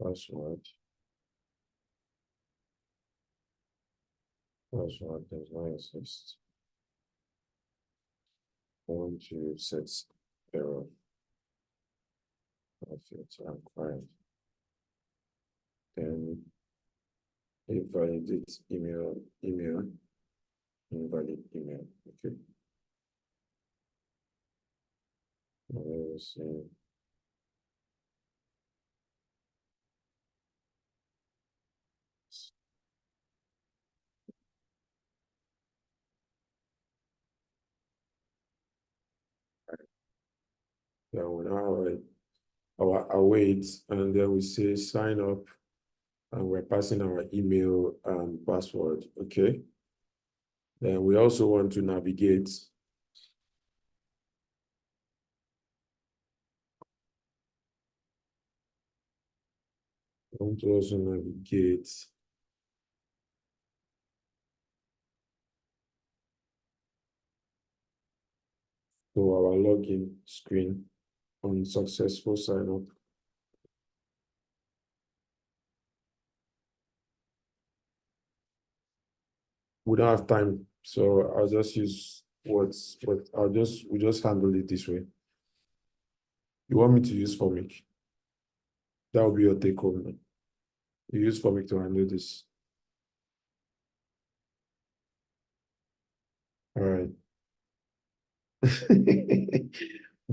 password does not exist, I want to set error of it required. Then it validates email, invalid email. Okay. Let's see. Yeah, we now our await, and then we say sign up, and we're passing our email and password. Okay. Then we also want to navigate. I want to also navigate to our login screen on successful sign up. We don't have time, so I'll just use what we just handle it this way. You want me to use Formic? That will be your take home. You use Formic to handle this. All right.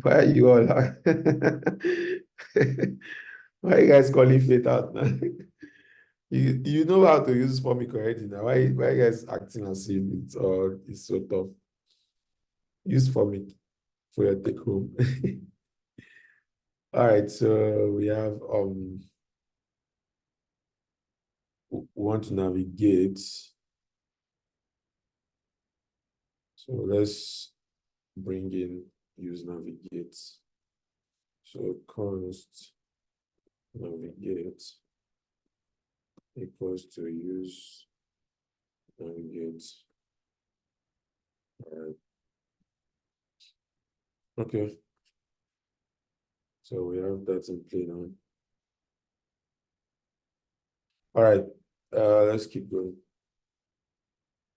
Why are you all why are you guys calling fate out now? You know how to use Formic already now. Why are you guys acting as if it's so tough? Use Formic for your take home. All right, so we have we want to navigate. So let's bring in use navigate. So const navigate equals to use navigate. All right. Okay. So we have that in play now. All right. Let's keep going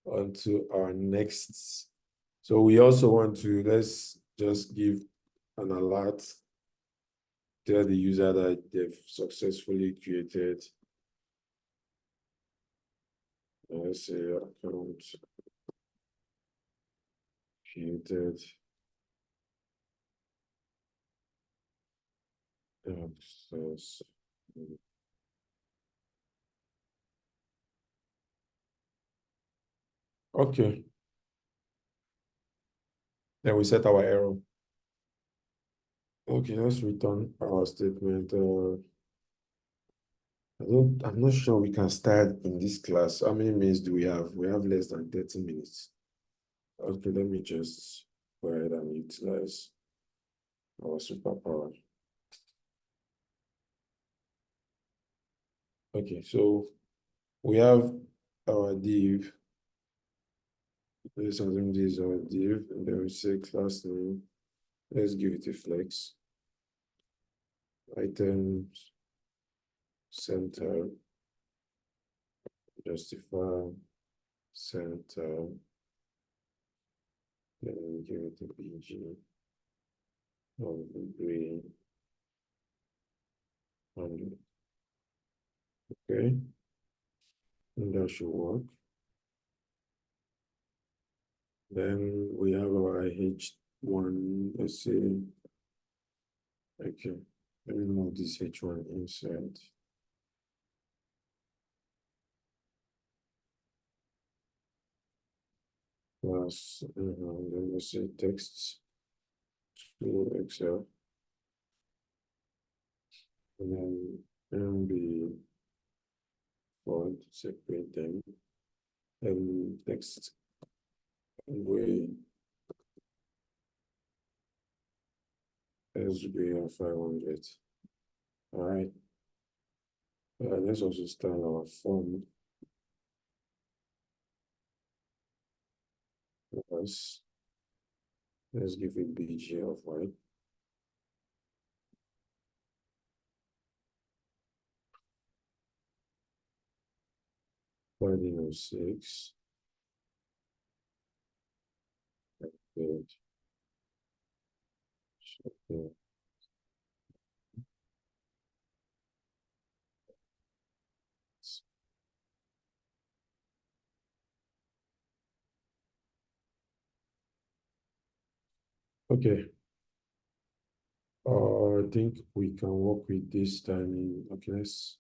on to our next. So we also want to, let's just give an alert, tell the user that they've successfully created, let's say, account created. Access. Okay. Then we set our error. Okay, let's return our statement. I'm not sure we can start in this class. How many minutes do we have? We have less than 30 minutes. Okay, let me just go ahead and utilize our superpower. Okay, so we have our div. Let's assume this is our div, and then we say class name. Let's give it a flex. Items, center, justify, center. Then we give it a BG of degree 100. Okay, and that should work. Then we have our H1, let's say, okay, let me move this H1 inside. Plus, then let's say text to Excel, and then MB font, separate them, and text way SB of 500. All right. Let's also style our form. Let's give it BG of white. Body of 6. Good. Okay. Okay. I think we can work with this timing. Okay, let's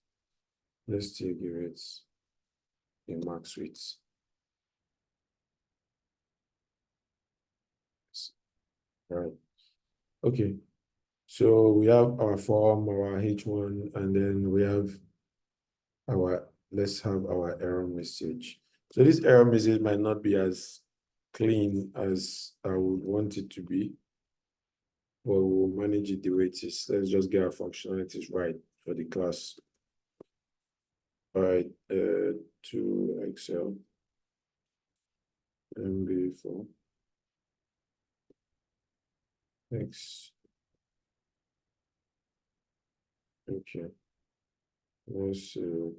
still give it a max width. Right. Okay. So we have our form, our H1, and then we have let's have our error message. So this error message might not be as clean as I would want it to be, but we'll manage it the way it is. Let's just get our functionalities right for the class. All right, to Excel, MB4, X. Okay, let's see.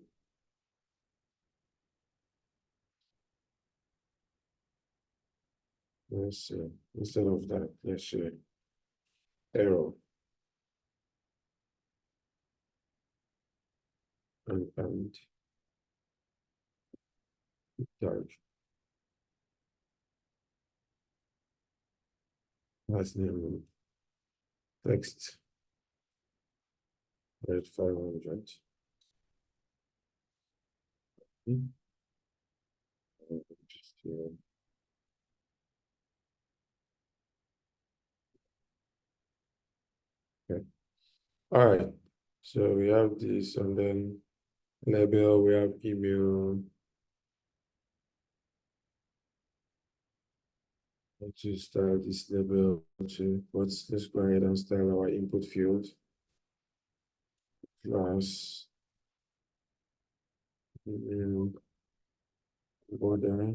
Instead of that, let's see error and charge. Last name text at 500. Just here. Okay. All right. So we have this, and then label, we have email. To style this label to let's go ahead and style our input field. Class email border.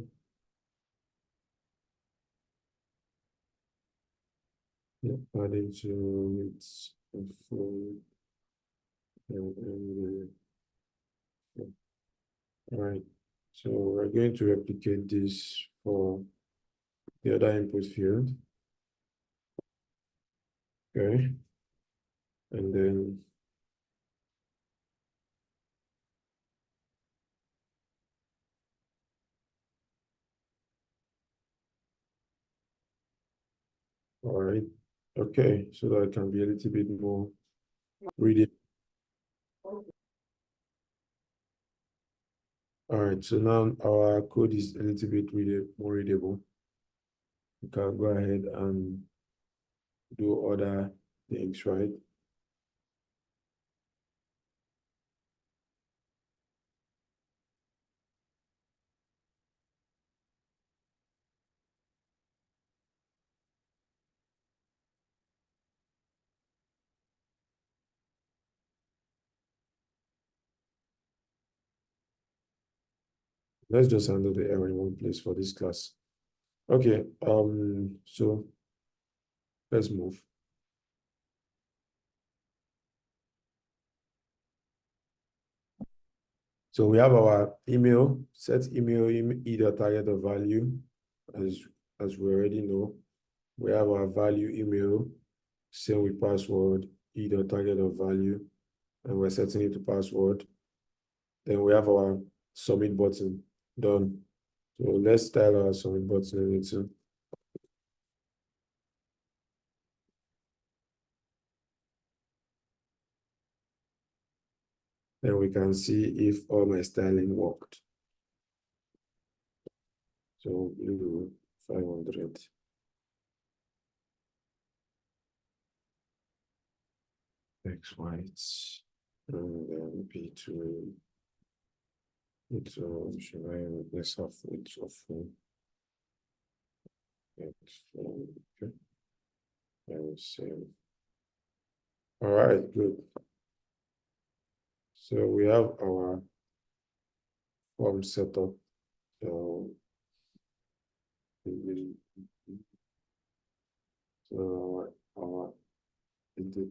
Yep, adding to its full and all right. So we're going to replicate this for the other input field. Okay. And then all right. Okay, so that can be a little bit more readable. All right, so now our code is a little bit more readable. You can go ahead and do other things, right? Let's just handle the error in one place for this class. Okay, so let's move. So we have our email, set email either target or value, as we already know. We have our value email, same with password, either target or value, and we're setting it to password. Then we have our submit button done. So let's style our submit button into. Then we can see if all my styling worked. So blue 500. X white, and then B2. Should I replace half with of okay. And save. All right, good. So we have our form set up. So our page.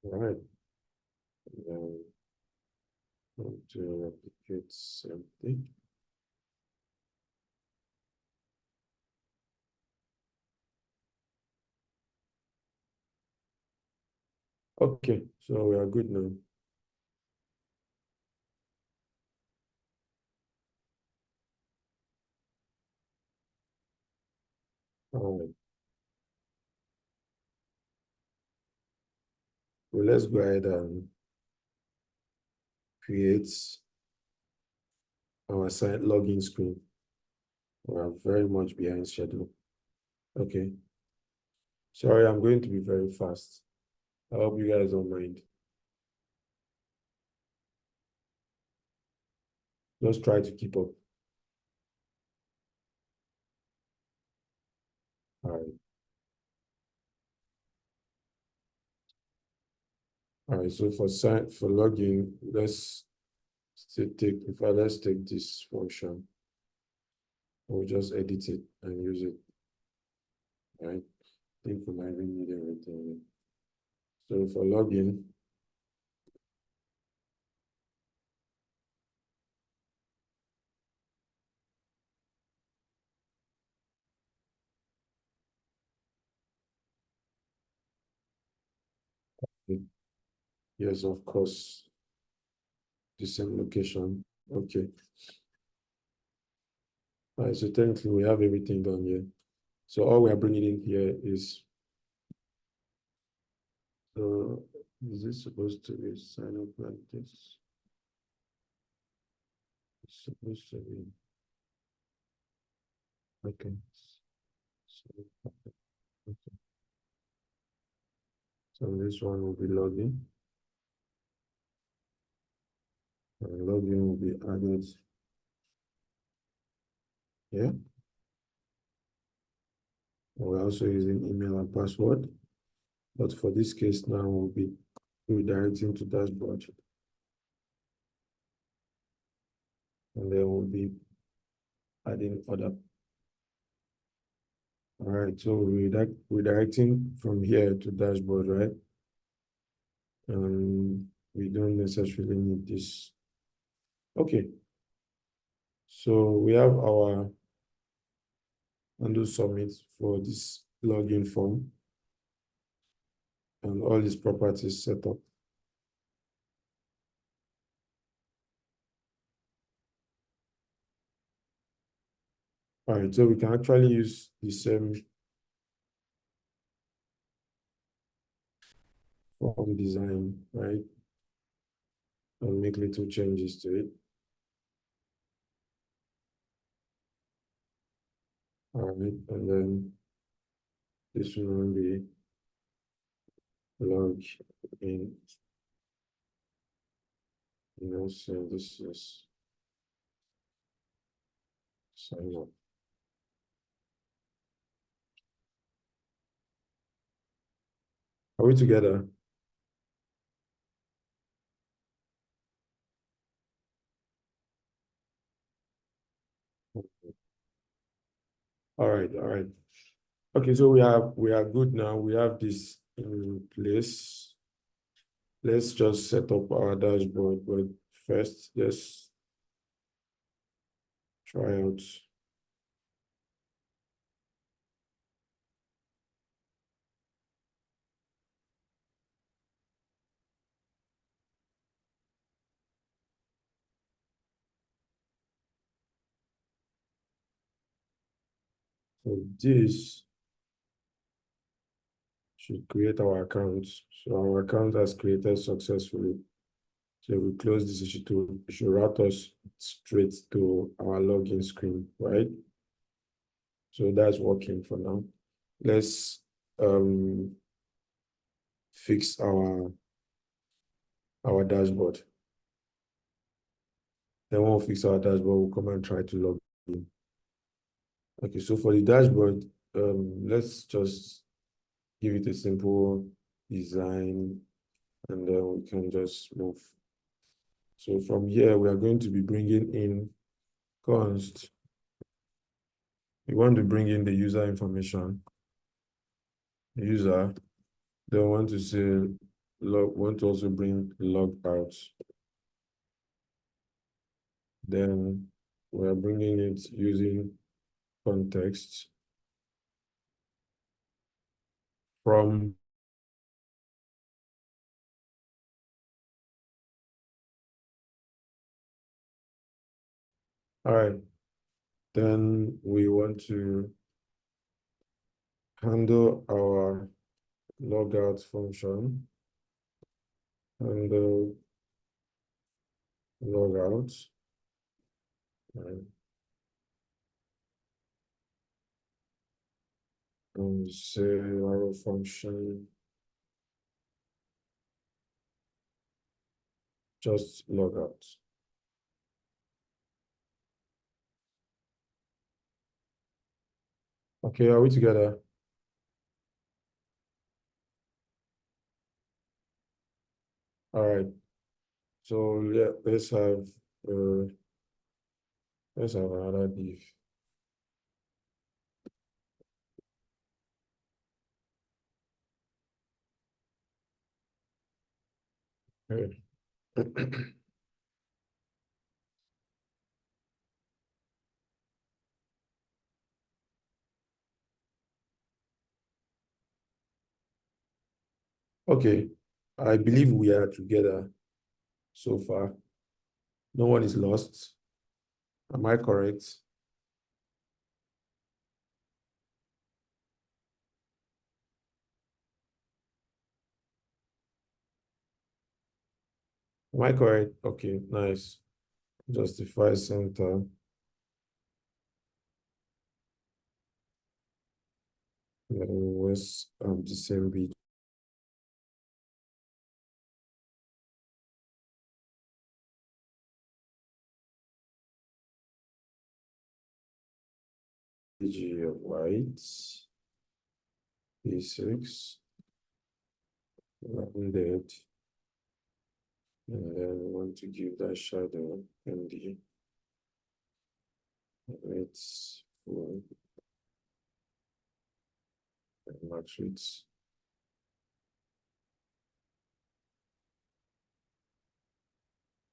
All right. Then to replicate something. Okay, so we are good now. All right. So let's go ahead and create our site login screen. We are very much behind schedule. Okay. Sorry, I'm going to be very fast. I hope you guys don't mind. Just try to keep up. All right. All right, so for login, let's take this function. We'll just edit it and use it. All right. I think we might even need everything. So for login, yes, of course, the same location. Okay. All right, so technically we have everything done here. So all we are bringing in here is, is this supposed to be sign up like this? It's supposed to be, okay. So, okay. So this one will be login. And login will be added here. We're also using email and password, but for this case now we'll be redirecting to dashboard. And then we'll be adding other. All right, so redirecting from here to dashboard, right? We don't necessarily need this. Okay. So we have our undo submit for this login form and all these properties set up. All right, so we can actually use the same form design, right? and make little changes to it. All right, and then this will be log in. So this is sign up. Are we together? All right, all right. Okay, so we are good now. We have this in place. Let's just set up our dashboard, but first let's try out. So this should create our account. So our account has created successfully. So we close this, it should route us straight to our login screen, right? So that's working for now. Let's fix our dashboard. Then when we fix our dashboard, we'll come and try to log in. Okay, so for the dashboard, let's just give it a simple design, and then we can just move. So from here, we are going to be bringing in const. We want to bring in the user information. The user, then want to say want to also bring log out. Then we are bringing it using context from all right. Then we want to handle our logout function, handle logout, right? And say our function just logout. Okay, are we together? All right. So yeah, let's have another div. Okay. Okay, I believe we are together so far. No one is lost. Am I correct? Am I correct? Okay, nice. Justify center. Was the same BG of white, B6, rounded, and then we want to give that shadow MD. It's full and matrix.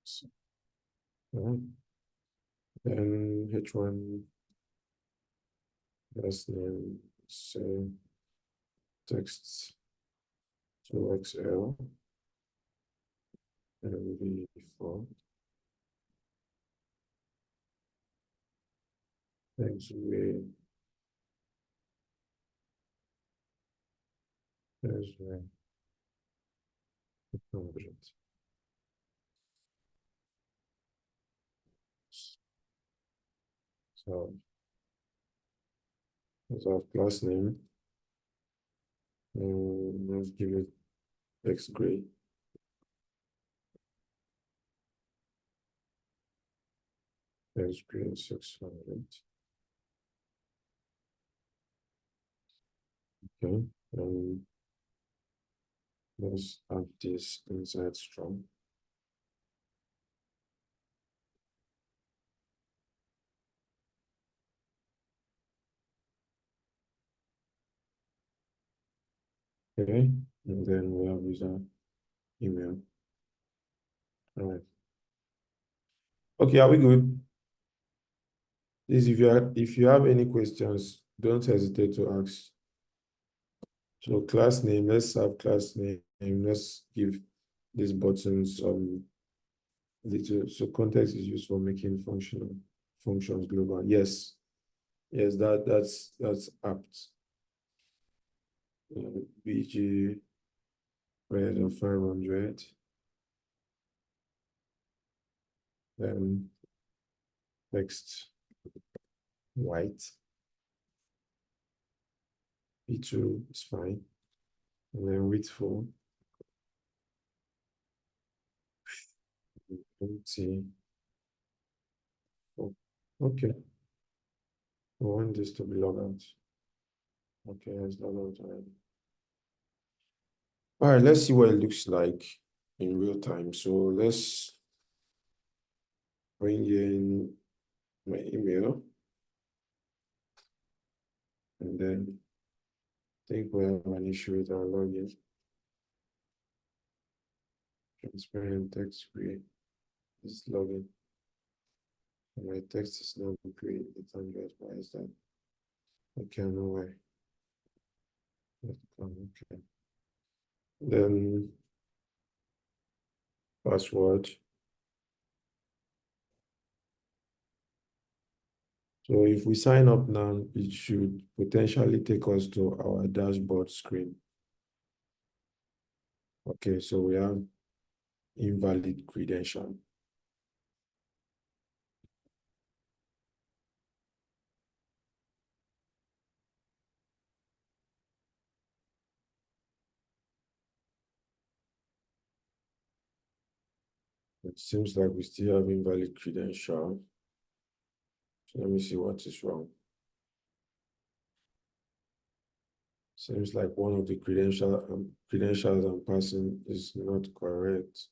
So, then H1 last name, say text to XL and B4. Thanks, there's 100. So let's have class name. Let's give it X gray. X gray 600. Okay, and let's have this inside strong. Okay, and then we have user email. All right. Okay, are we good? Please, if you have any questions, don't hesitate to ask. So class name, let's have class name. Let's give this button some little. So context is used for making functions global. Yes, yes, that's apt. BG red of 500. Then text white. P2 is fine. And then width 4. Empty. Oh, okay. I want this to be logged out. Okay, it's logged out already. All right, let's see what it looks like in real time. So let's bring in my email. And then I think we have an issue with our login. Transparent text free. This login. And my text is not great. 800. Why is that? Okay, I know why. Okay. Then password. So if we sign up now, it should potentially take us to our dashboard screen. Okay, so we have invalid credential. It seems like we still have invalid credential. So let me see what is wrong. Seems like one of the credentials I'm passing is not correct.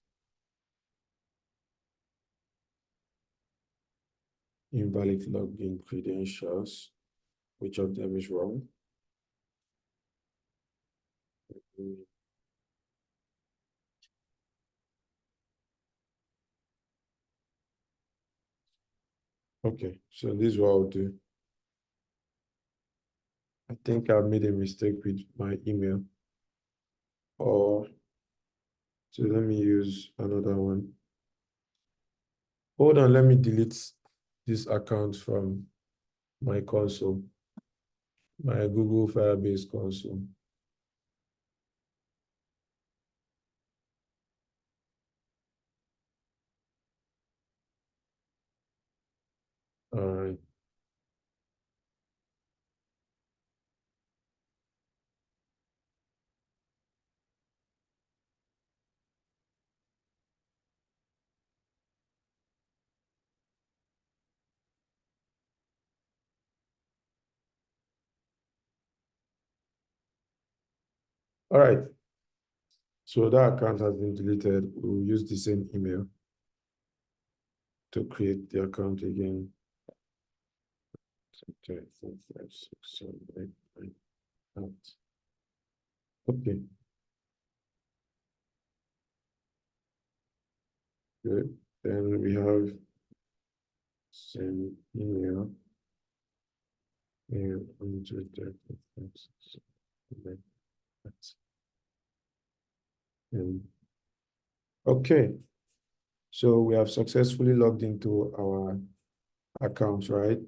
Invalid login credentials. Which of them is wrong? Okay, so this is what I'll do. I think I've made a mistake with my email. So let me use another one. Hold on, let me delete this account from my console, my Google Firebase console. All right. All right. So that account has been deleted. We'll use the same email to create the account again. 2, 3, 4, 5, 6, 7, 8, 9, 8. Okay. Good. Then we have same email. And okay. So we have successfully logged into our accounts, right?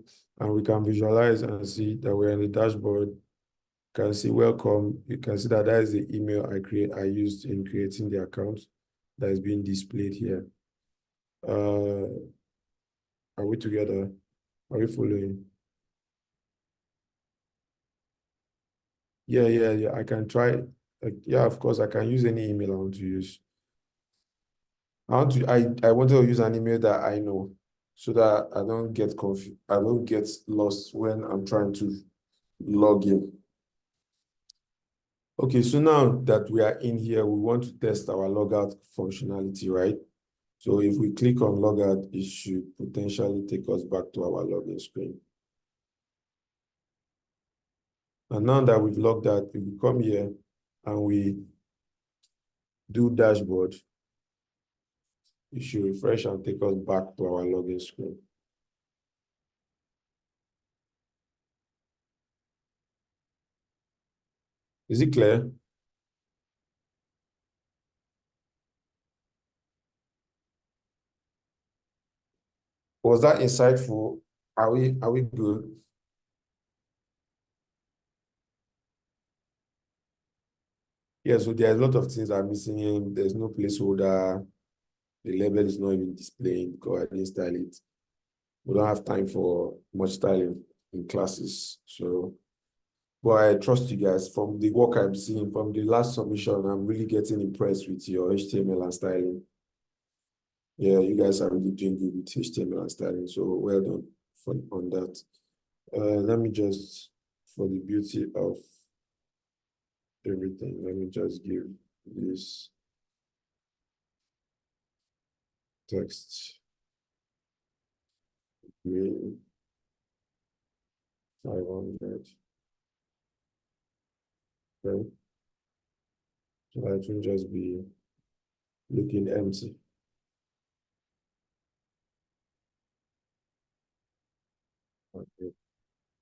And we can visualize and see that we're in the dashboard. You can see welcome. You can see that is the email I used in creating the account that is being displayed here. Are we together? Are you following? Yeah. I can try. Yeah, of course, I can use any email I want to use. I wanted to use an email that I know so that I don't get confused. I don't get lost when I'm trying to log in. Okay, so now that we are in here, we want to test our logout functionality, right? So if we click on logout, it should potentially take us back to our login screen. And now that we've logged out, if we come here and we do dashboard, it should refresh and take us back to our login screen. Is it clear? Was that insightful? Are we good? Yeah, so there are a lot of things I'm missing in. There's no placeholder. The label is not even displaying because I didn't style it. We don't have time for much styling in classes. So, but I trust you guys. From the work I'm seeing, from the last submission, I'm really getting impressed with your HTML and styling. Yeah, you guys are really doing good with HTML and styling. So well done on that. Let me just, for the beauty of everything, let me just give this text main 500. Okay. So that will just be looking empty. Okay.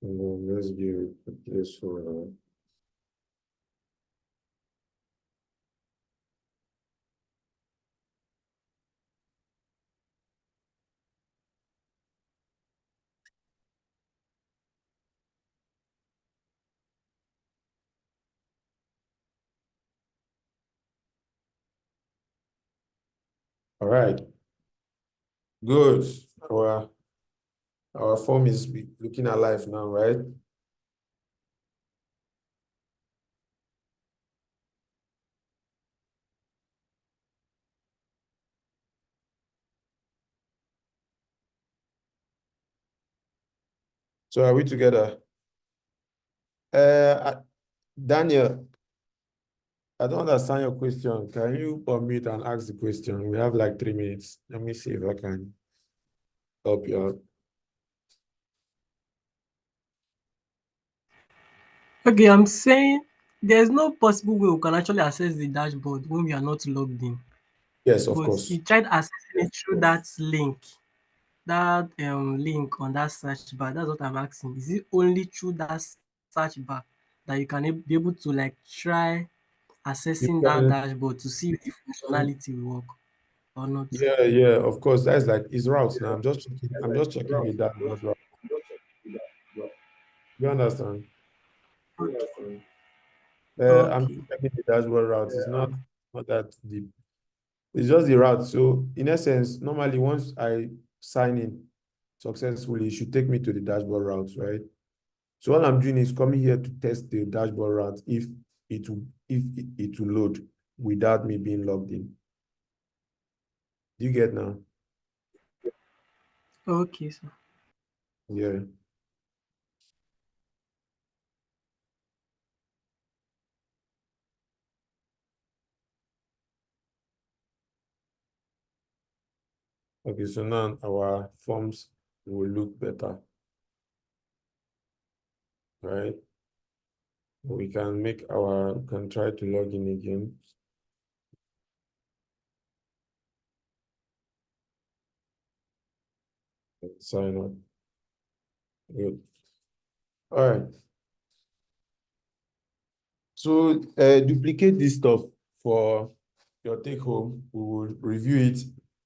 And then let's give it a place for all right. Good. Our form is looking alive now, right? So are we together? Daniel, I don't understand your question. Can you unmute and ask the question? We have like 3 minutes. Let me see if I can help you out. Okay, I'm saying there's no possible way we can actually access the dashboard when we are not logged in. Yes, of But course. he tried accessing it through that link on that search bar. That's what I'm asking. Is it only through that search bar that you can be able to like try You accessing that can, dashboard to see if the functionality will work or not? yeah, of course. That's like his routes now. I'm just checking the dashboard route. You understand? I'm Okay. just checking the dashboard route. It's not that deep. It's just the route. So in essence, normally once I sign in successfully, it should take me to the dashboard route, right? So all I'm doing is coming here to test the dashboard route if it will load without me being logged in. Do you get now? Okay, sir. Yeah. Okay, so now our forms will look better, right? We can try to log in again. Sign up. Good. All right. So duplicate this stuff for your take home. We will review it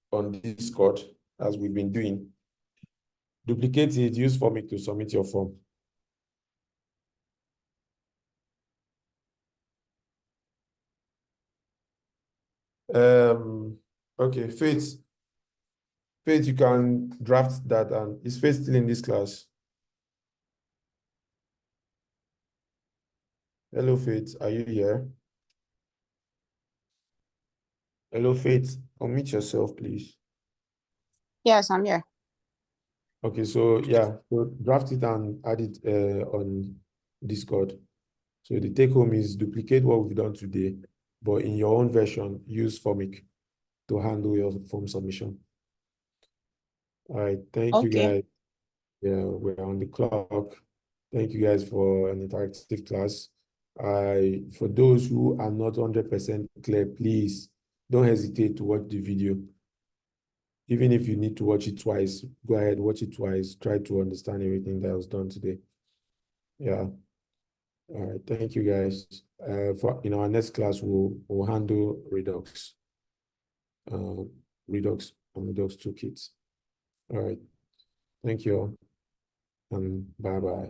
on Discord as we've been doing. Duplicate it, use Formic to submit your form. Okay, Faith, Faith, you can draft that. And is Faith still in this class? Hello, Faith. Are you here? Hello, Faith. Unmute yourself, please. Yes, I'm here. Okay, so yeah, so draft it and add it on Discord. So the take home is duplicate what we've done today, but in your own version, use Formic to handle your form submission. All right, thank you Okay. guys. Yeah, we're on the clock. Thank you guys for an interactive class. For those who are not 100% clear, please don't hesitate to watch the video. Even if you need to watch it twice, go ahead, watch it twice. Try to understand everything that was done today. Yeah. All right. Thank you, guys. In our next class, we'll handle Redux, Redux and Redux toolkits. All right. Thank you all, and bye-bye.